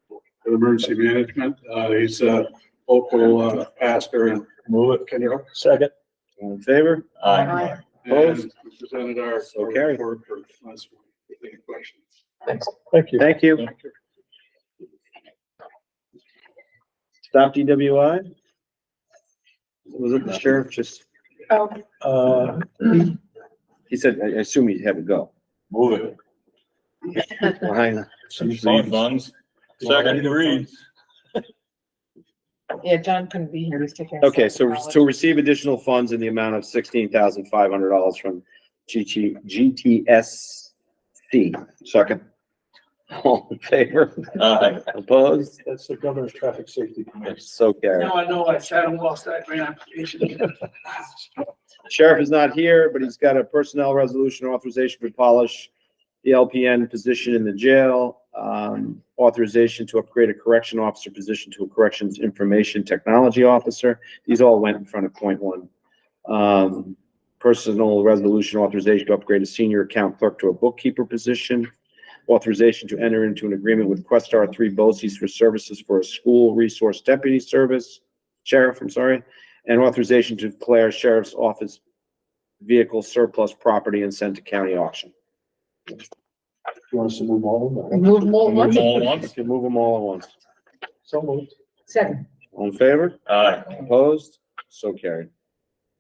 for emergency management. He's a local pastor and Move it. can you? Second. All in favor? Aye. And we presented our So carried. report for last week. Any questions? Thanks. Thank you. Thank you. Stop DWI? Was it the sheriff just, Oh, he said, I assume he had to go. Move it. Behind. Some funds. Second read. Yeah, John couldn't be here. He's taking. Okay, so to receive additional funds in the amount of $16,500 from GTSC. Second. All in favor? Aye. Opposed? That's the governor's traffic safety committee. So carried. I know I said I lost that grant application. Sheriff is not here, but he's got a personnel resolution authorization to polish the LPN position in the jail. Authorization to upgrade a correction officer position to a corrections information technology officer. These all went in front of point one. Personal resolution authorization to upgrade a senior account clerk to a bookkeeper position. Authorization to enter into an agreement with Questar 3 BOCES for services for a school resource deputy sheriff, and authorization to declare sheriff's office vehicle surplus property and send to county auction. You want us to move all of them? Move them all Move once. them all at once. You can move them all at once. So moved. Second. All in favor? Aye. Opposed? So carried.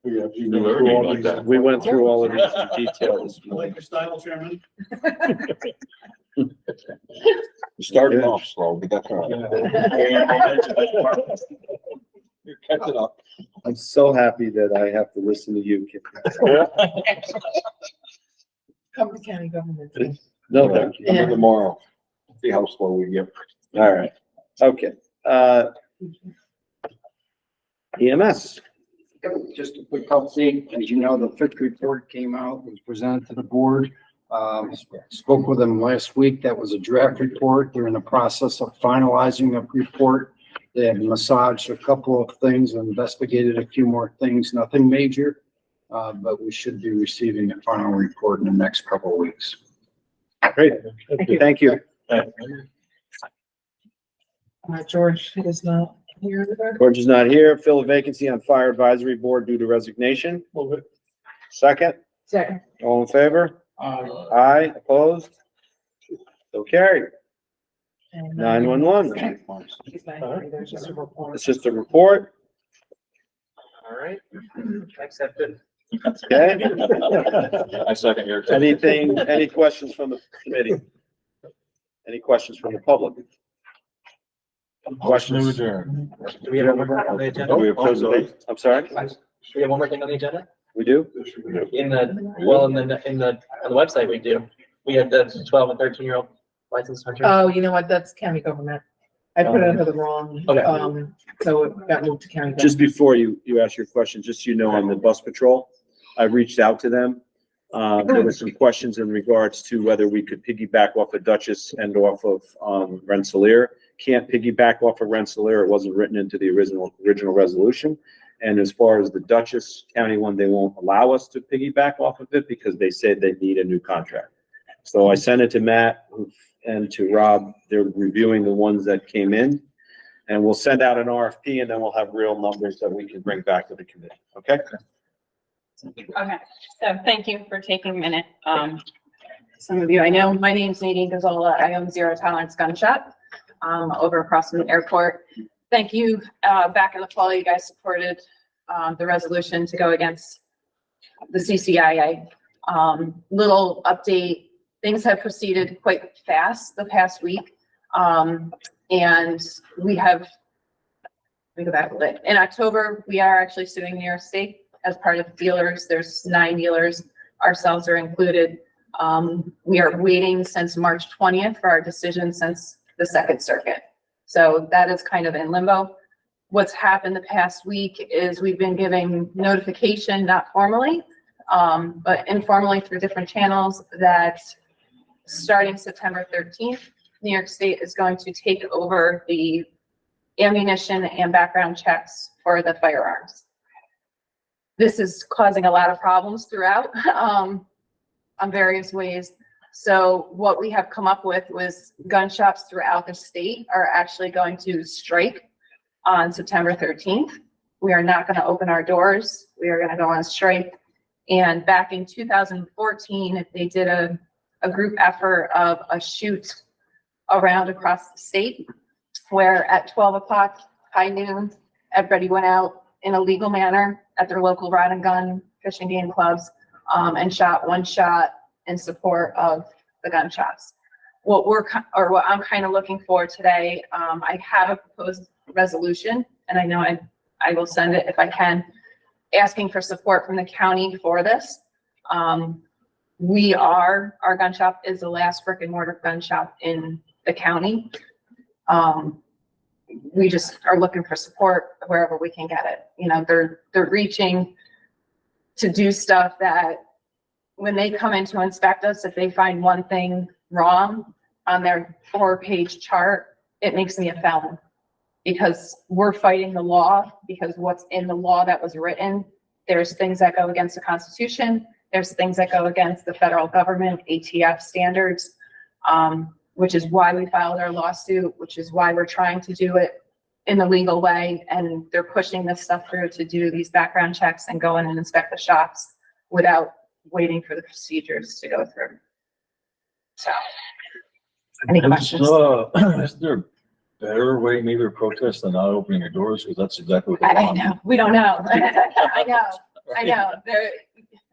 We have, you Do go through everything all like these. that. We went through all of these in detail this I morning. like your style, Chairman. You started off slow, but that's all right. You kept it up. I'm so happy that I have to listen to you. Kip. Come to county government. No, thank you. Come in tomorrow. See how slow we get. All right. Okay. EMS. Just a quick update, as you know, the fifth report came out, was presented to the board. Spoke with them last week. That was a draft report. They're in the process of finalizing a report. They have massaged a couple of things, investigated a few more things, nothing major. But we should be receiving the final report in the next couple of weeks. Great. Thank you. George is not here. George is not here. Fill a vacancy on fire advisory board due to resignation. Move it. Second. Second. All in favor? Aye. Opposed? So carried. 911. He's not here. There's just a report. It's just a report. All right, accepted. Okay. I second your. Any questions from the committee? Any questions from the public? Questions? Adjourn. Do we have one more on the agenda? We have president. I'm sorry? Do we have one more thing on the agenda? We do? On the website we do. We have the 12 and 13-year-old license. Oh, you know what? That's county government. I put it under the wrong, Okay. so it got moved to county Just government. before you ask your question, just so you know, on the bus patrol, I reached out to them. There were some questions in regards to whether we could piggyback off of Dutchess and off of, Rensselaer. Can't piggyback off of Rensselaer. It wasn't written into the original resolution. And as far as the Dutchess County one, they won't allow us to piggyback off of it because they said they need a new contract. So I sent it to Matt and to Rob. They're reviewing the ones that came in. And we'll send out an RFP and then we'll have real numbers that we can bring back to the committee. Okay? Okay, so thank you for taking a minute. Some of you I know, my name's Nadine Gazzola. I own Zero Tolerance Gun Shop, over across from the airport. Thank you. Back in the fall, you guys supported, the resolution to go against the CCIA. Little update, things have proceeded quite fast the past week. And we have, let me go back a little bit. In October, we are actually suing New York State as part of dealers. There's 9 dealers, ourselves are included. We are waiting since March 20th for our decision since the Second Circuit. So that is kind of in limbo. What's happened the past week is we've been giving notification, not formally, but informally through different channels, that starting September 13th, New York State is going to take over the ammunition and background checks for the firearms. This is causing a lot of problems throughout on various ways. So what we have come up with was gun shops throughout the state are actually going to strike on September 13th. We are not going to open our doors. We are going to go on strike. And back in 2014, they did a group effort of a shoot around across the state, where at 12 o'clock high noon, everybody went out in a legal manner at their local rod and gun fishing game clubs, and shot one shot in support of the gun shops. What I'm kind of looking for today, I have a proposed resolution, and I know I will send it if I can, asking for support from the county for this. Our gun shop is the last brick and mortar gun shop in the county. We just are looking for support wherever we can get it. You know, they're reaching to do stuff that when they come in to inspect us, if they find one thing wrong on their 4-page chart, it makes me a felon, because we're fighting the law, because what's in the law that was written, there's things that go against the Constitution. There's things that go against the federal government, ATF standards, which is why we filed our lawsuit, which is why we're trying to do it in the legal way. And they're pushing this stuff through to do these background checks and go in and inspect the shops without waiting for the procedures to go through. So, any questions? Is there a better way maybe to protest than not opening your doors? Because that's exactly what they I want. know, we don't know.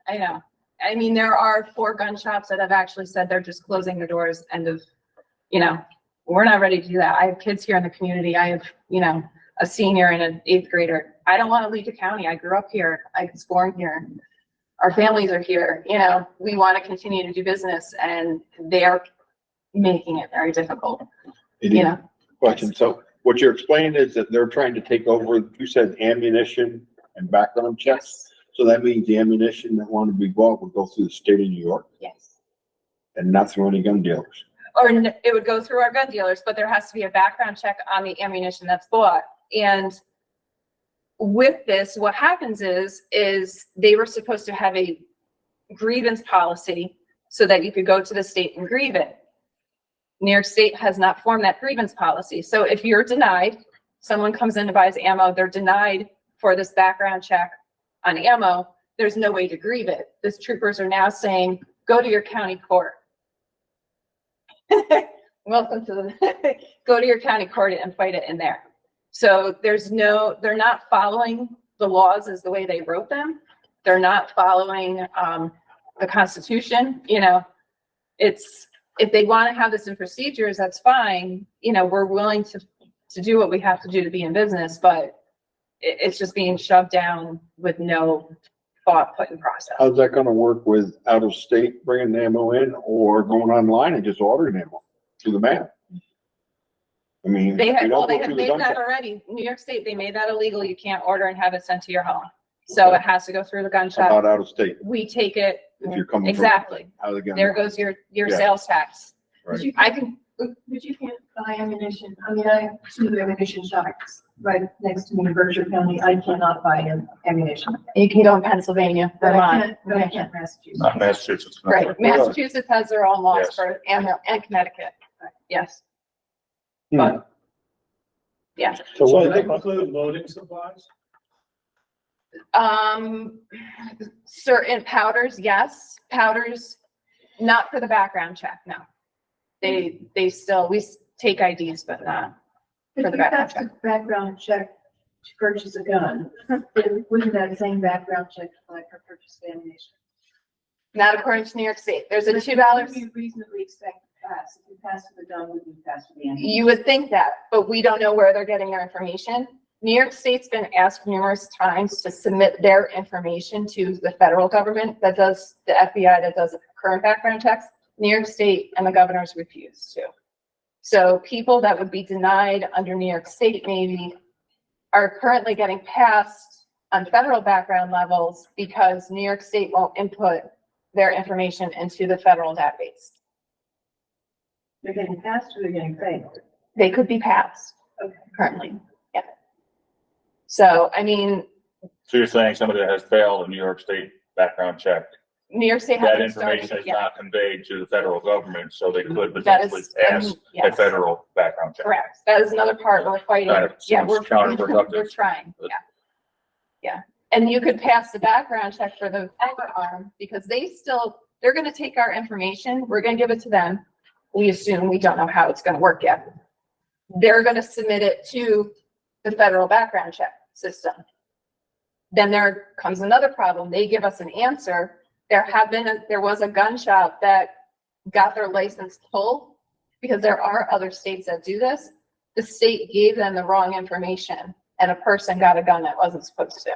I know. I mean, there are 4 gun shops that have actually said they're just closing their doors we're not ready to do that. I have kids here in the community. I have, a senior and an 8th grader. I don't want to leave the county. I grew up here. I was born here. Our families are here. We want to continue to do business, and they're making it very difficult. Question. So what you're explaining is that they're trying to take over, you said ammunition and background checks. So that means the ammunition that want to be bought would go through the state of New York Yes. and not through any gun dealers. Or it would go through our gun dealers, but there has to be a background check on the ammunition that's bought. And with this, what happens is they were supposed to have a grievance policy so that you could go to the state and grieve it. New York State has not formed that grievance policy. So if you're denied, someone comes in to buy ammo, they're denied for this background check on ammo, there's no way to grieve it. These troopers are now saying, go to your county court. Welcome to go to your county court and fight it in there. So they're not following the laws as the way they wrote them. They're not following the Constitution. If they want to have this in procedures, that's fine. We're willing to do what we have to do to be in business, but it's just being shoved down with no thought put in process. How's that gonna work with out of state bringing the ammo in or going online and just ordering ammo through the mail? I mean, They have, we don't well, they go have through the made gun that shop. already. New York State, they made that illegal. You can't order and have it sent to your home. So it has to go through the gun How about shop. out of state? We take it. If you're coming from. Exactly. Out of the gun. There goes your Yeah. sales tax. Right. But you can't buy ammunition. I mean, I have 2 ammunition shops right next to me in Berkshire County. I cannot buy ammunition. You can go in Pennsylvania, But Vermont. I can't Massachusetts. Not Massachusetts. no. Right. Massachusetts has their own laws Yes. for ammo, and Connecticut. Yes. Hmm. But, yeah. So So what does that include loading supplies? Certain powders, yes. Powders, not for the background check, no. We take IDs, but not If for the you background pass check. the background check to purchase a gun, then wouldn't that same background check apply for purchase of ammunition? Not according to New York State. There's a But $2. what do you reasonably expect to pass? If you pass for the gun, would you pass for the ammunition? You would think that, but we don't know where they're getting their information. New York State's been asked numerous times to submit their information to the federal government that does the FBI, that does the current background checks. New York State and the governors refuse to. So people that would be denied under New York State maybe are currently getting passed on federal background levels because New York State won't input their information into the federal database. They're getting passed or they're getting failed? They could be passed currently, yeah. So, I mean, So you're saying somebody that has failed a New York State background check, New York State that hasn't started information is yet. not conveyed to the federal government, so they could That potentially is, pass a yes, federal background check. correct. That is another part we're fighting. Kind of Yeah, seems we're counterproductive. trying, yeah. Yeah, and you could pass the background check for the firearm because they're gonna take our information, we're gonna give it to them. We assume, we don't know how it's gonna work yet. They're gonna submit it to the federal background check system. Then there comes another problem. They give us an answer. There was a gun shop that got their license pulled because there are other states that do this. The state gave them the wrong information and a person got a gun that wasn't supposed to.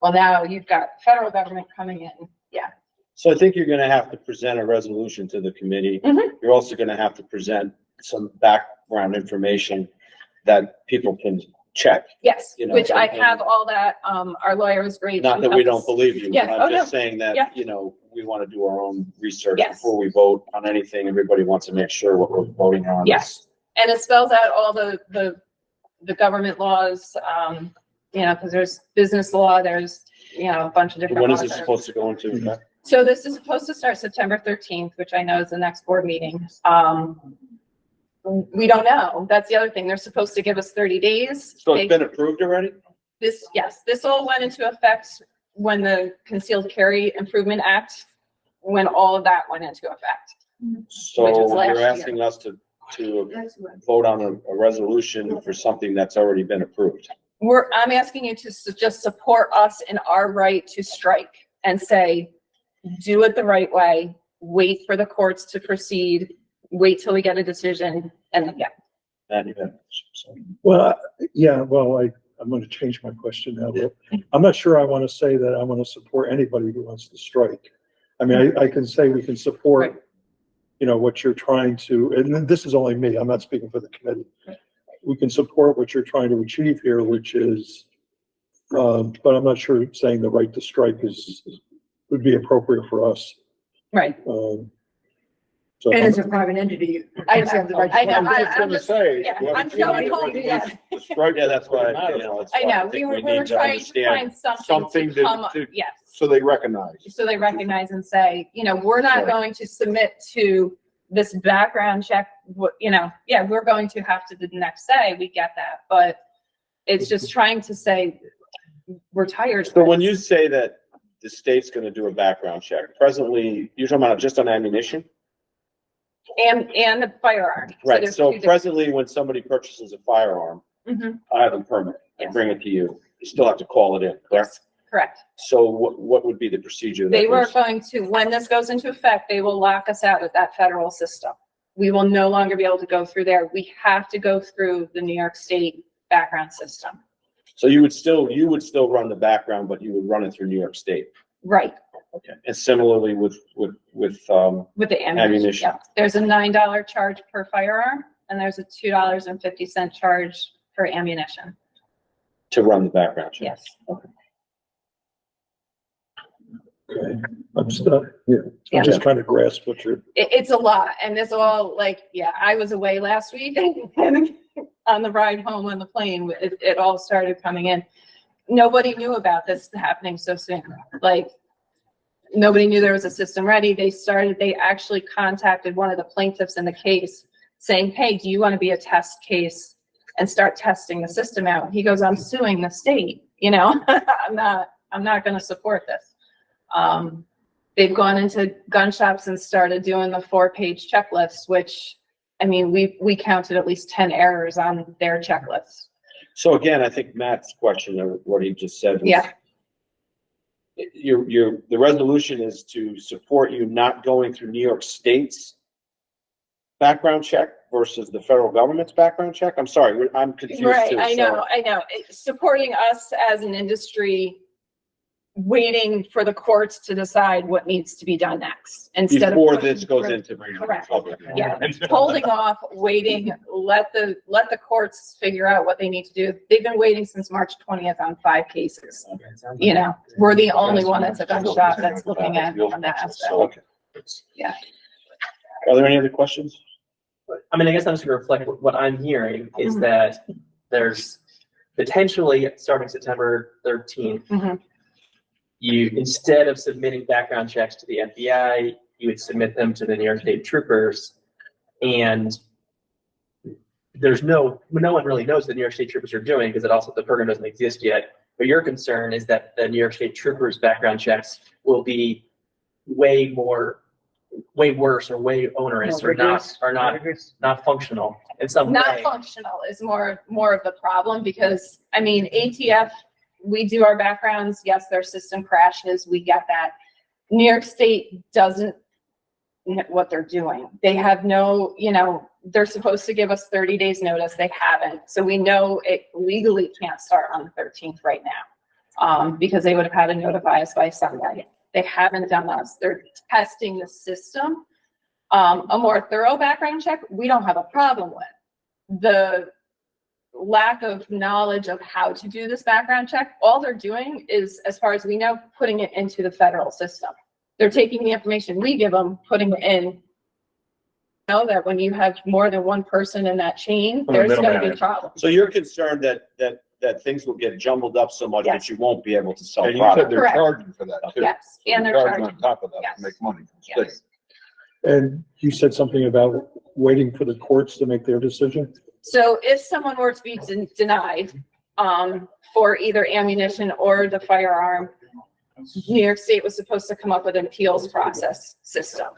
Well, now you've got federal government coming in. Yeah. So I think you're gonna have to present a resolution to the committee. You're also gonna have to present some background information that people can check. Yes, You know, which I and- have all that. Our lawyer was great. Not She that we helped don't us. believe you, Yeah. but Oh, I'm just no. saying that, Yeah. you know, we want to do our own research Yes. before we vote on anything. Everybody wants to make sure what we're voting on. is- Yes. And it spells out all the government laws, you know, because there's business law, there's, you know, a bunch of different. When is laws this that are- supposed to go into effect? So this is supposed to start September 13th, which I know is the next board meeting. We don't know. That's the other thing. They're supposed to give us 30 days. So They- it's been approved already? Yes, this all went into effect when the Concealed Carry Improvement Act, when all of that went into effect. So Which was last you're year. asking us to vote on a resolution for something that's already been approved. I'm asking you to just support us in our right to strike and say, do it the right way, wait for the courts to proceed, wait till we get a decision, and yeah. Well, yeah, well, I'm going to change my question now. But I'm not sure I want to say that I want to support anybody who wants to strike. I mean, I can say we can support, you know, what you're trying to, and this is only me, I'm not speaking for the committee. We can support what you're trying to achieve here, which is, but I'm not sure saying the right to strike would be appropriate for us. Right. So And as a private entity. I you have the right to- I know, I'm just say. yeah, well, I'm you know, going home, yeah. Yeah, that's why, you know, it's. I know, think we were need to trying to understand find something to come, yes. So they recognize. So they recognize and say, you know, we're not going to submit to this background check, you know, yeah, we're going to have to do the next day, we get that, but it's just trying to say, we're tired. So when you say that the state's gonna do a background check, presently, you're talking about just on ammunition? And the firearm. Right, there's so two different- presently, when somebody purchases a firearm, Mhm. I have a permit, I bring it to you, you still have to call it in, correct? Correct. So what would be the procedure? that They were was- going to, when this goes into effect, they will lock us out of that federal system. We will no longer be able to go through there. We have to go through the New York State background system. So you would still run the background, but you would run it through New York State? Right, Okay, and similarly with with the ammunition. ammunition? Yeah. There's a $9 charge per firearm, and there's a $2.50 charge for ammunition. To run the background check? Yes. Okay, I'm stuck, yeah, Yeah. I'm just trying to grasp what you're, It's a lot, and it's all like, yeah, I was away last week and on the ride home on the plane, it all started coming in. Nobody knew about this happening so soon. Like, nobody knew there was a system ready. They actually contacted one of the plaintiffs in the case saying, hey, do you want to be a test case and start testing the system out? He goes, I'm suing the state, you know, I'm not going to support this. They've gone into gun shops and started doing the 4-page checklist, which, I mean, we counted at least 10 errors on their checklist. So again, I think Matt's question, or what he just said. was- Yeah. The resolution is to support you not going through New York State's background check versus the federal government's background check? I'm sorry, I'm confused too. Right, I so- know. Supporting us as an industry, waiting for the courts to decide what needs to be done next instead of. Before pushing this goes through. into. Correct. public. Yeah, holding off, waiting, let the courts figure out what they need to do. They've been waiting since March 20th on 5 cases. You know, we're the only one that's a gun shop that's looking at from that aspect. Okay. Yeah. Are there any other questions? I mean, I guess I'm just gonna reflect what I'm hearing is that there's potentially starting September 13th, Mhm. you, instead of submitting background checks to the FBI, you would submit them to the New York State Troopers. And there's no one really knows what the New York State Troopers are doing because the program doesn't exist yet. But your concern is that the New York State Troopers background checks will be way worse or way onerous or not functional. in some Not way. functional is more of the problem, because, I mean, ATF, we do our backgrounds. Yes, their system crashes. We get that. New York State doesn't know what they're doing. They have no, they're supposed to give us 30 days notice. They haven't. So we know it legally can't start on the 13th right now, because they would have had to notify us by Sunday. They haven't done us. They're testing the system. A more thorough background check, we don't have a problem with. The lack of knowledge of how to do this background check, all they're doing is, as far as we know, putting it into the federal system. They're taking the information we give them, putting it in. Know that when you have more than one person in that chain, there's going to be problems. So you're concerned that things will get jumbled up so much that you won't be able to sell And you said product. they're Correct. charging for that too. Yes, So and they're charging charging. on top of that Yes. to make money. Yes. And you said something about waiting for the courts to make their decision? So if someone were to be denied for either ammunition or the firearm, New York State was supposed to come up with an appeals process system.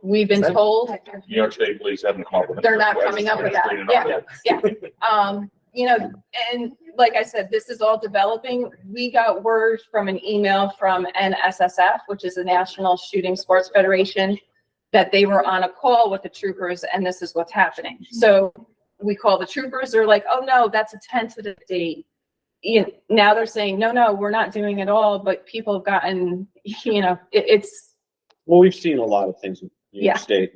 We've been told New York State Police haven't come up with it. they're not coming up with that. Yeah. And like I said, this is all developing. We got word from an email from NSSF, which is the National Shooting Sports Federation, that they were on a call with the troopers and this is what's happening. So we call the troopers, they're like, oh no, that's a tentative date. Now they're saying, no, we're not doing it all, but people have gotten, it's. Well, we've seen a lot of things with New York Yeah. State,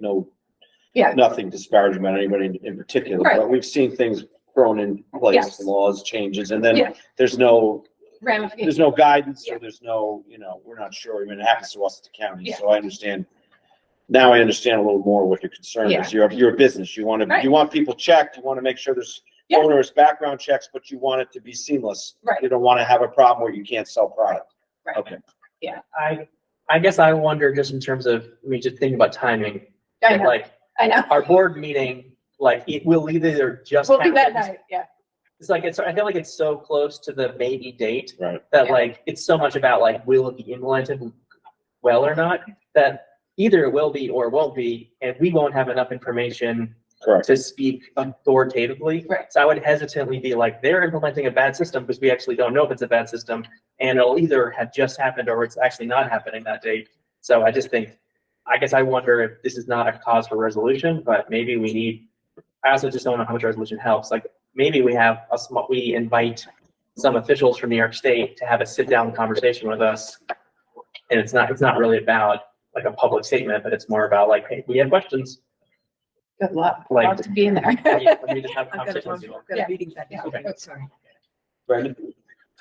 nothing disparaging about anybody in particular, Right. but we've seen things thrown in place, Yes. laws, changes, and then Yeah. there's no Ramifications. guidance, Yeah. or there's no, we're not sure. I mean, it happens to us at the county, Yeah. so I understand. Now I understand a little more what your concern Yeah. is. You're a business. You want to, Right. you want people checked. You want to make sure there's Yeah. onerous background checks, but you want it to be seamless. Right. You don't want to have a problem where you can't sell product. Right. Okay. Yeah. I guess I wonder, just in terms of, just thinking about timing. I know. Like, I know. our board meeting, like, it will either just. We'll be that happen- night. Yeah. It's like, I feel like it's so close to the maybe date. Right. That Yeah. like, it's so much about like, will it be implemented well or not? That either it will be or it won't be, and we won't have enough information Correct. to speak authoritatively. Right. So I would hesitantly be like, they're implementing a bad system because we actually don't know if it's a bad system, and it'll either have just happened or it's actually not happening that date. So I just think, I guess I wonder if this is not a cause for resolution, but maybe we need, I also just don't know how much resolution helps. Like, maybe we have we invite some officials from New York State to have a sit down conversation with us. And it's not really about like a public statement, but it's more about like, hey, we have questions. Good luck. Like- Love to be in there. Let me just have a I've got conversation. a meeting that day. Okay. Oh, sorry. Brandon?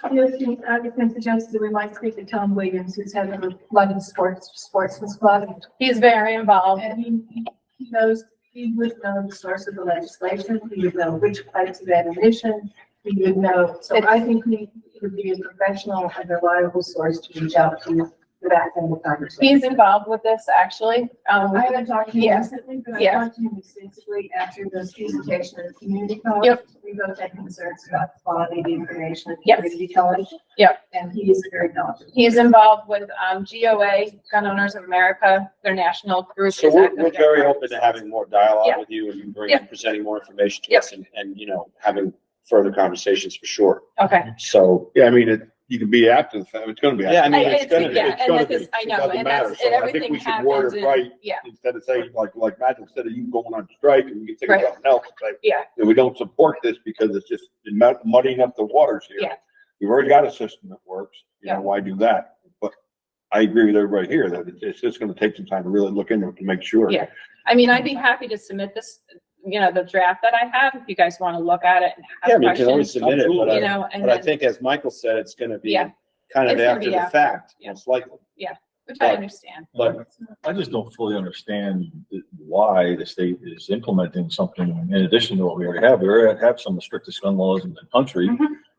The other thing I was going to suggest is we might speak to Tom Williams, who's head of the London Sportsman's Club. He's very involved. And he would know the source of the legislation, he would know which types of ammunition, he would know. So I think he would be a professional and reliable source to reach out to for that kind of conversation. He's involved with this, actually. I haven't talked to him Yeah. recently, but I Yeah. talked to him extensively after the presentation of the community college. Yep. We both had concerns about the quality of the information at Yes. community college. Yep. And he is very knowledgeable. He's involved with GOA, Gun Owners of America, their national group. So is we're active very there. open to having more dialogue Yeah. with you and Yeah. presenting more information to Yep. us and, having further conversations for sure. Okay. So, Yeah, I mean, you can be after the fact, it's gonna be. Yeah, I mean, it's- it's gonna be. yeah, It's and gonna this is- be. I It know, doesn't and matter. that's- So and I think everything we should word happens it in- right. yeah. Instead of saying, like Matt, instead of you going on strike and you can think of Right. something else, like, Yeah. that we don't support this because it's just muddying up the waters here. Yeah. We've already got a system that works, Yeah. why do that? But I agree with everybody here that it's just gonna take some time to really look into it to make sure. Yeah. I mean, I'd be happy to submit this, the draft that I have, if you guys want to look at it and Yeah, I have mean, you can always questions. submit it, but And but I then, think as Michael said, it's gonna be Yeah. kind of It's gonna after be the after. fact, Yeah. most likely. which I understand. But I just don't fully understand why the state is implementing something in addition to what we already have. We already have some of the strictest gun laws in the country.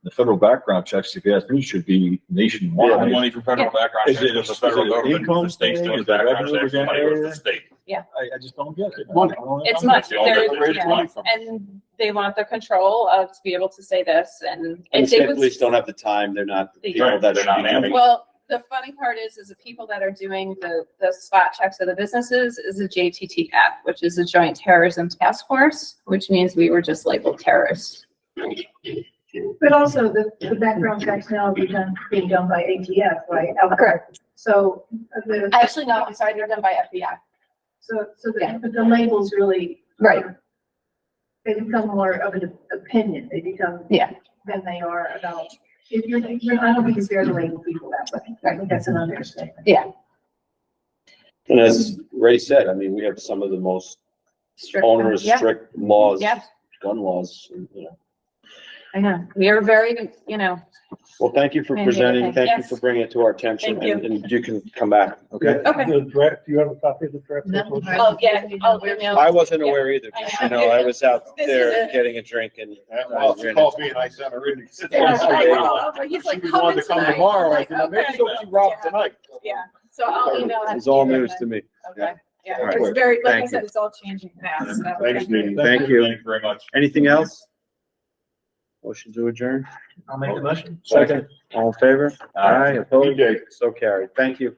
The federal background checks, if you ask me, should be nationwide. Yeah, the money for federal background Is it checks, the federal government, income the state's thing? doing Is it background revenue checks, the money goes to the generator? state. Yeah. I just don't get it. Money. It's That's much, the only they're- way to yeah. money from. And they want the control to be able to say this and And if they state would. police don't have the time. They're not the They people don't. that They're should not be doing it. Well, the funny part is the people that are doing the spot checks of the businesses is the JTTF, which is a Joint Terrorism Task Force, which means we were just labeled terrorists. But also the background checks now being done by ATF, right? Correct. So Actually, no, I'm sorry, they're done by FBI. So the labels really. Right. They become more of an opinion. They become. Yeah. Than they are about, if I don't think it's fair to label people that way. I think that's an understatement. Yeah. And as Ray said, I mean, we have some of the most Strict. onerous, Yeah. strict laws, Yeah. gun laws, you know. I know. We are very, you know. Well, thank you for Mandated presenting. thing. Thank you Yes. for bringing it to our attention, Thank you. and you can come back, okay? Okay. The draft, do you have a copy of the draft? Oh, yeah. I'll email. I wasn't aware either, just, you know, I was out This is there it. getting a drink and. Well, she called me and I sent her in. Yeah, I know. But he's like, She come wanted in to come tonight. tomorrow. I Like, said, maybe okay. she'll see Rob tonight. Yeah. So I'll email that. It's all to you news and to me. then- Okay. Yeah. All right. It's very, like I Thank said, you. it's all changing fast. So Thanks, Nene. Thank you. Thank you very much. Anything else? Motion to adjourn? I'll make the motion. Second. All in favor? Aye. Opposed? So carried. Thank you.